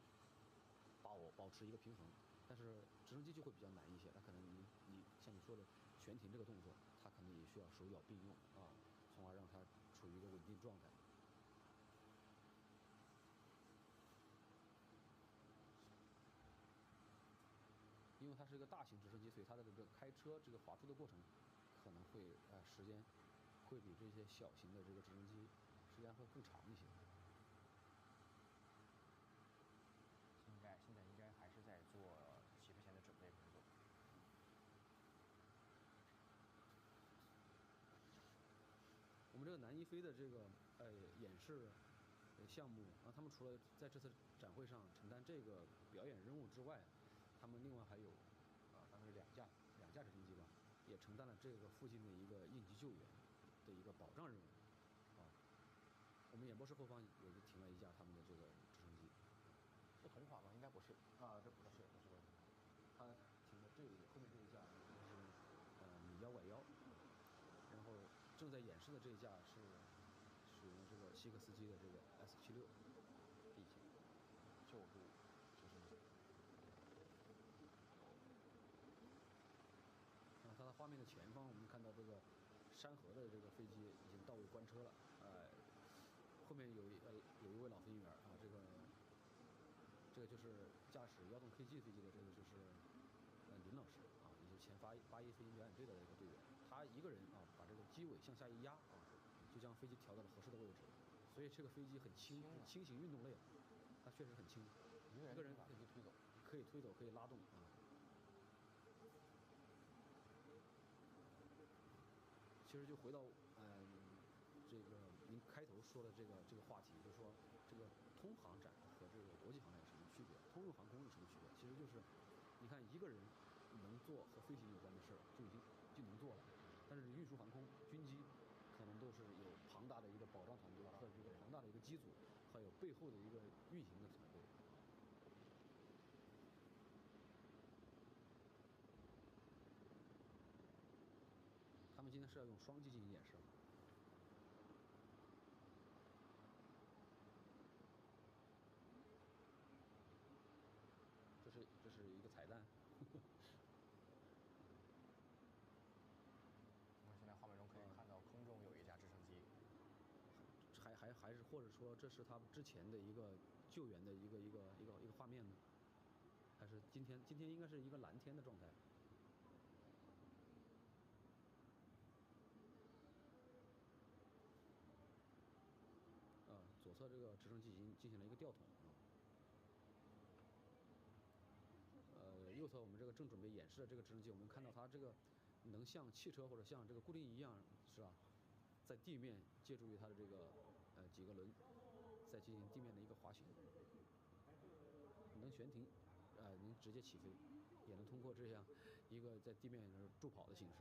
保持一个平衡。但是直升机就会比较难一些，它可能你像你说的悬停这个动作，它可能也需要手脚并用啊，从而让它处于一个稳定状态。因为它是一个大型直升机，所以它的这个开车这个滑出的过程可能会时间会比这些小型的这个直升机时间会更长一些。现在应该还是在做起飞前的准备工作。我们这个南一飞的这个演示项目啊，他们除了在这次展会上承担这个表演任务之外，他们另外还有大概两架直升机吧，也承担了这个附近的一个应急救援的一个保障任务啊。我们演播室后方也就停了一架他们的这个直升机。是同款吗？应该不是啊，这不是。它停的后面这一架是米1拐1，然后正在演示的这一架是使用这个希克斯基的这个 S76 地形救助直升机。它的画面的前方，我们看到这个山河的这个飞机已经到位关车了，后面有一位老飞行员啊，这个就是驾驶遥动 KG 飞机的，这个就是林老师啊，也就是前81飞行表演队的一个队员，他一个人啊把这个机尾向下一压啊，就将飞机调到了合适的位置，所以这个飞机很轻型运动类，它确实很轻，一个人把飞机推走，可以推走，可以拉动啊。其实就回到这个您开头说的这个话题，就是说这个通航展和这个国际航展有什么区别？通用航空有什么区别？其实就是，你看一个人能做和飞行有关的事儿就能做了，但是运输航空、军机可能都是有庞大的一个保障团队和这个庞大的一个机组，还有背后的一个运行的团队。他们今天是要用双机进行演示。这是一个彩蛋。现在画面中可以看到空中有一架直升机，还是或者说这是他们之前的一个救援的一个画面呢？还是今天应该是一个蓝天的状态？左侧这个直升机已经进行了一个吊桶右侧我们这个正准备演示的这个直升机，我们看到它这个能像汽车或者像这个固定仪一样，是吧？在地面借助于它的这个几个轮，再进行地面的一个滑行，能悬停，能直接起飞，也能通过这样一个在地面助跑的形式。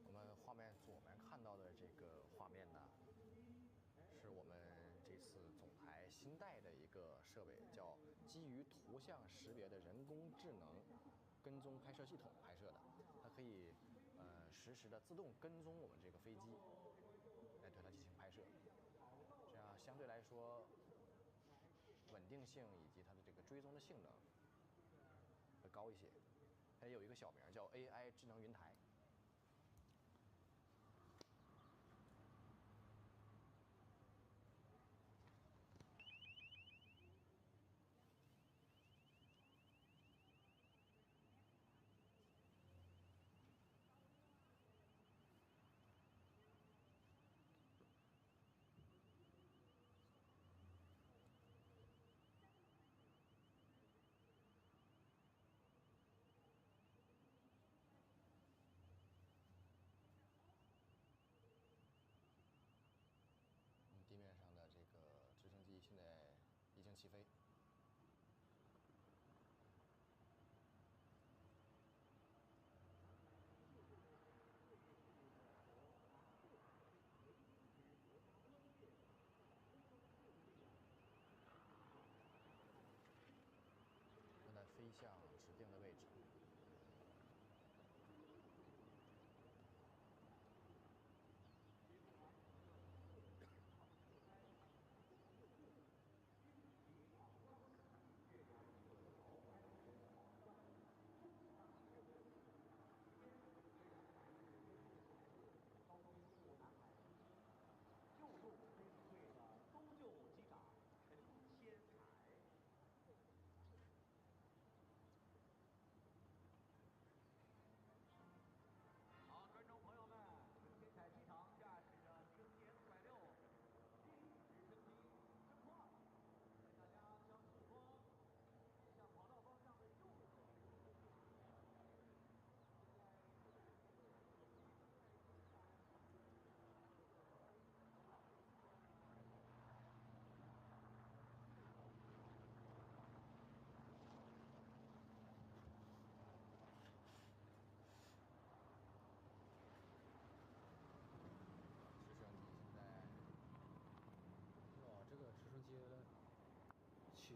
我们画面左面看到的这个画面呢，是我们这次总台新带的一个设备，叫基于图像识别的人工智能跟踪拍摄系统拍摄的，它可以实时的自动跟踪我们这个飞机，来对它进行拍摄，这样相对来说稳定性以及它的这个追踪的性能会高一些。它也有一个小名叫 AI 智能云台。地面上的这个直升机现在已经起飞。正在飞向指定的位置。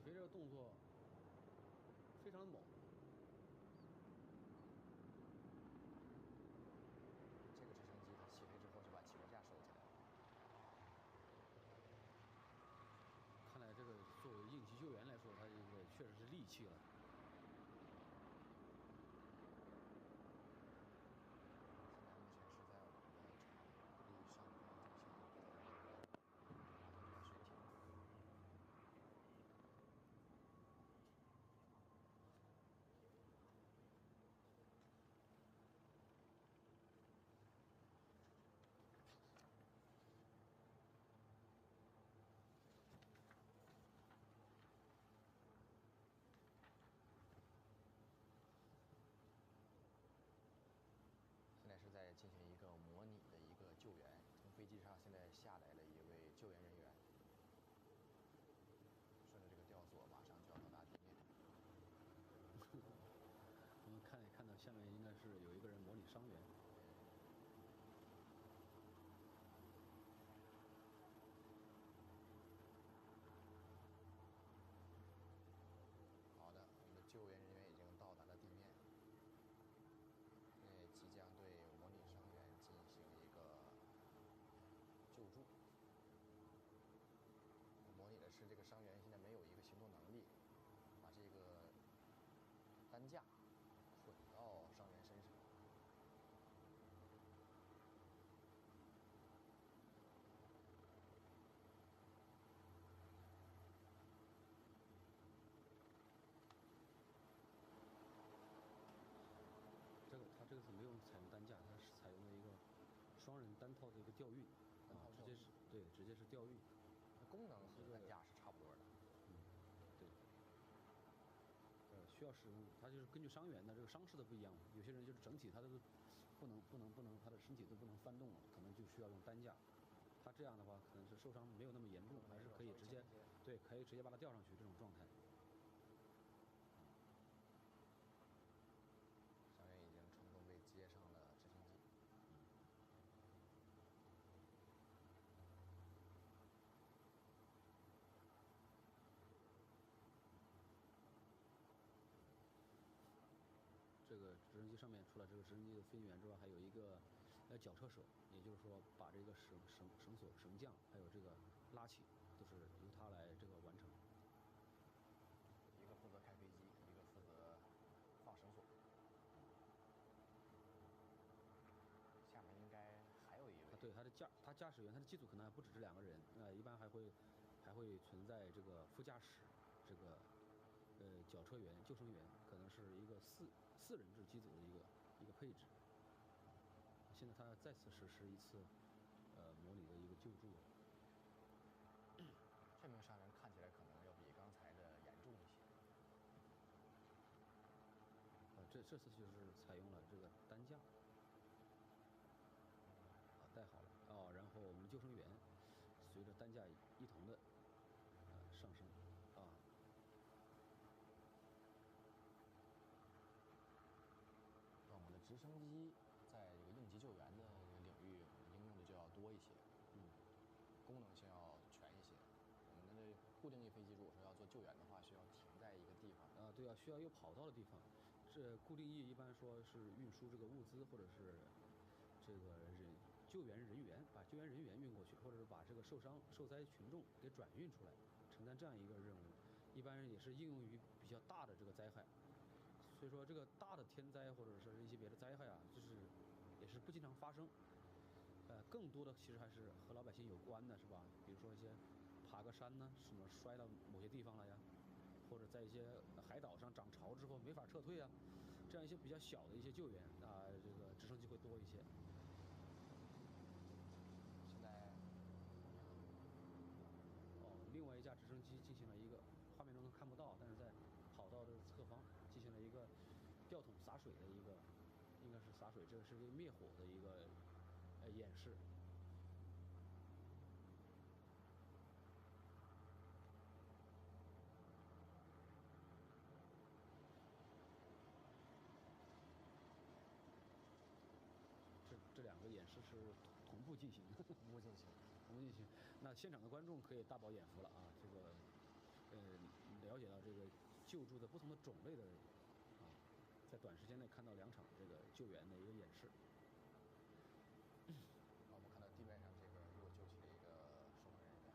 飞这个动作非常猛。这个直升机它起飞之后就把起飞架收起来了。看来这个作为应急救援来说，它这个确实是利器了。现在目前是在我们的场地上方进行一个滑动的水艇。现在是在进行一个模拟的一个救援，从飞机上现在下来了一位救援人员，顺着这个吊索马上就要到达地面。我们看到下面应该是有一个人模拟伤员。好的，我们的救援人员已经到达了地面。即将对模拟伤员进行一个救助。模拟的是这个伤员现在没有一个行动能力，把这个担架捆到伤员身上。它这个是没有采用担架，它是采用了一个双人单套的一个吊运，直接是直接是吊运。功能和担架是差不多的。对。需要使用，它就是根据伤员的这个伤势的不一样，有些人就是整体他都不能，他的身体都不能翻动了，可能就需要用担架。他这样的话，可能是受伤没有那么严重，还是可以直接，可以直接把他吊上去这种状态。伤员已经成功被接上了直升机。这个直升机上面除了这个直升机的飞行员之外，还有一个绞车手，也就是说把这个绳索、绳降还有这个拉起，都是由他来这个完成。一个负责开飞机，一个负责放绳索。下面应该还有一位。对，他驾驶员，他的机组可能还不止这2个人，一般还会存在这个副驾驶，这个绞车员、救生员，可能是一个四人制机组的一个配置。现在他再次实施一次模拟的一个救助。这名伤员看起来可能要比刚才的严重一些。这次就是采用了这个担架。带好了然后我们救生员随着担架一同的上升我们的直升机在这个应急救援的领域应用的就要多一些，功能性要全一些。我们的固定翼飞机如果说要做救援的话，需要停在一个地方。对需要有跑道的地方。这固定翼一般说是运输这个物资或者是这个救援人员，把救援人员运过去，或者是把这个受灾群众给转运出来，承担这样一个任务。一般也是应用于比较大的这个灾害。所以说，这个大的天灾或者是一些别的灾害就是也是不经常发生。更多的其实还是和老百姓有关的，是吧？比如说一些爬个山呢，什么摔到某些地方了呀，或者在一些海岛上涨潮之后没法撤退啊，这样一些比较小的一些救援这个直升机会多一些。现在另外一架直升机进行了一个画面中都看不到，但是在跑道的侧方进行了一个吊桶洒水的一个，应该是洒水，这个是一个灭火的一个演示。这2个演示是同步进行的，同步进行。那现场的观众可以大饱眼福了这个了解到这个救助的不同的种类的在短时间内看到2场这个救援的一个演示。我们看到地面上这个又救起了一个受伤人员。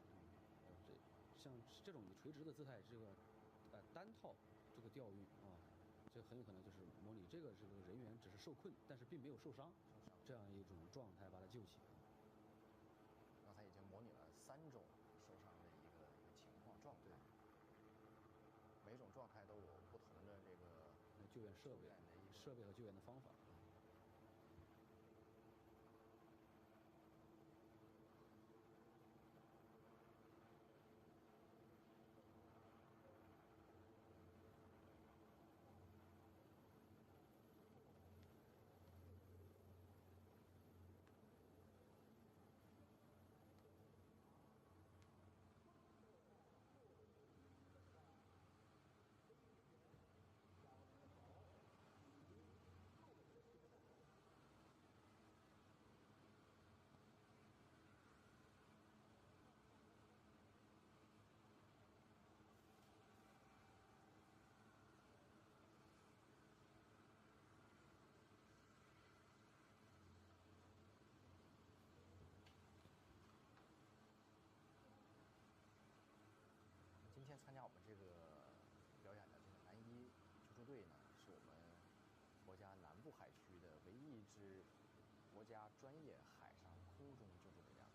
这像这种以垂直的姿态，这个单套这个钓鱼这很有可能就是模拟这个人员只是受困，但是并没有受伤这样一种状态把他救起。刚才已经模拟了3种受伤的一个情况状态，每种状态都有不同的这个救援设备和救援的方法。今天参加我们这个表演的这个男1救助队呢，是我们国家南部海区的唯一一支国家专业海上空中救助力量。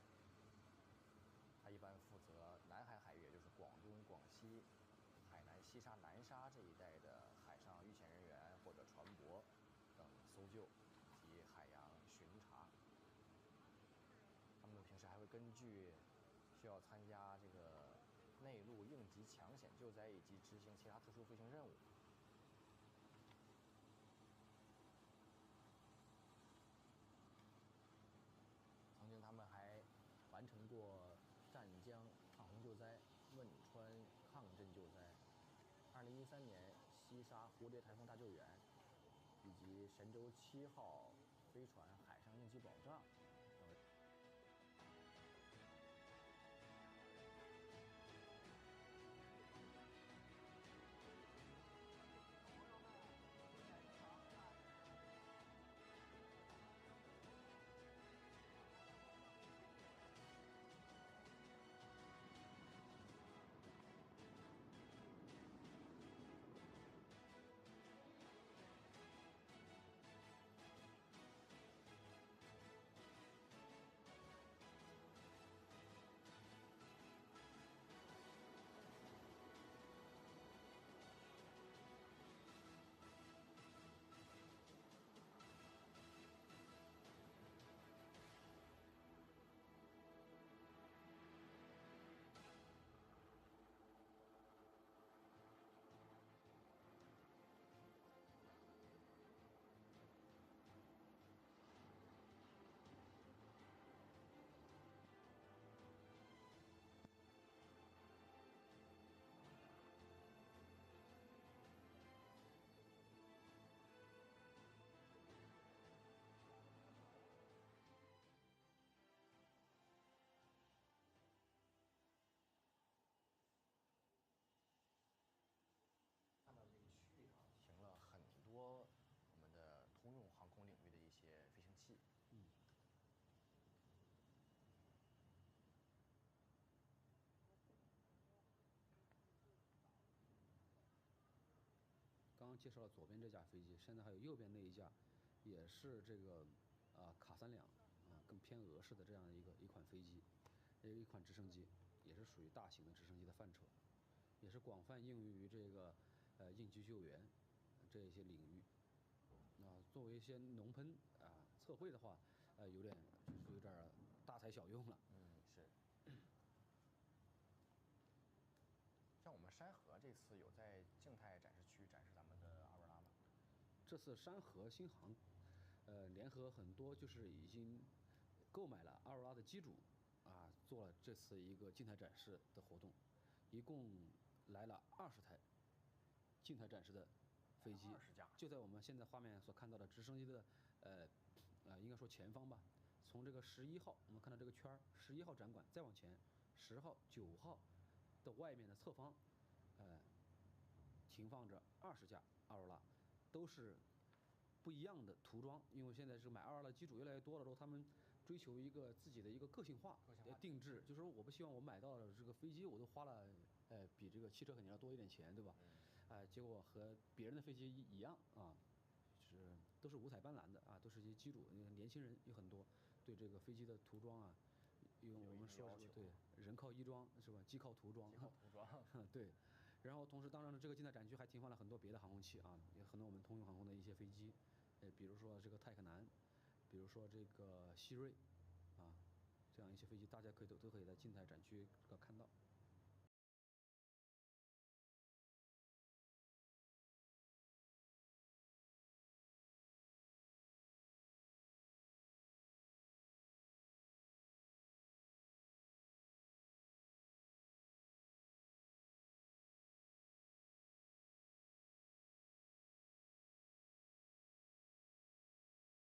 它一般负责南海海域，也就是广东、广西、海南、西沙、南沙这一带的海上遇险人员或者船舶等搜救及海洋巡查。他们平时还会根据需要参加这个内陆应急抢险救灾以及执行其他特殊飞行任务。曾经他们还完成过湛江抗洪救灾、汶川抗震救灾、2013年西沙蝴蝶台风大救援，以及神舟7号飞船海上应急保障等。看到这个区域上停了很多我们的通用航空领域的一些飞行器。刚刚介绍了左边这架飞机，现在还有右边那一架，也是这个卡3两更偏俄式的这样一款飞机，一款直升机，也是属于大型的直升机的范畴，也是广泛应用于这个应急救援这一些领域。作为一些农喷测绘的话，有点大材小用了。是。像我们山河这次有在静态展示区展示咱们的阿尔拉吗？这次山河新航，联合很多就是已经购买了阿尔拉的机主，做了这次一个静态展示的活动，一共来了20台静态展示的飞机，20架，就在我们现在画面所看到的直升机的应该说前方吧。从这个11号，我们看到这个圈11号展馆，再往前10号、9号的外面的侧方，停放着20架阿罗拉，都是不一样的涂装。因为现在是买阿罗拉机主越来越多了之后，他们追求一个自己的一个个性化定制，就是说我不希望我买到了这个飞机我都花了比这个汽车肯定要多一点钱，对吧？结果和别人的飞机一样啊，就是都是五彩斑斓的啊，都是一些机主，年轻人有很多对这个飞机的涂装啊，因为我们说是对人靠衣装是吧？机靠涂装。机靠涂装。对。然后同时，当然了，这个近代展区还停放了很多别的航空器啊，也很多我们通用航空的一些飞机，比如说这个泰克南，比如说这个希瑞，啊，这样一些飞机，大家都可以在近代展区看到。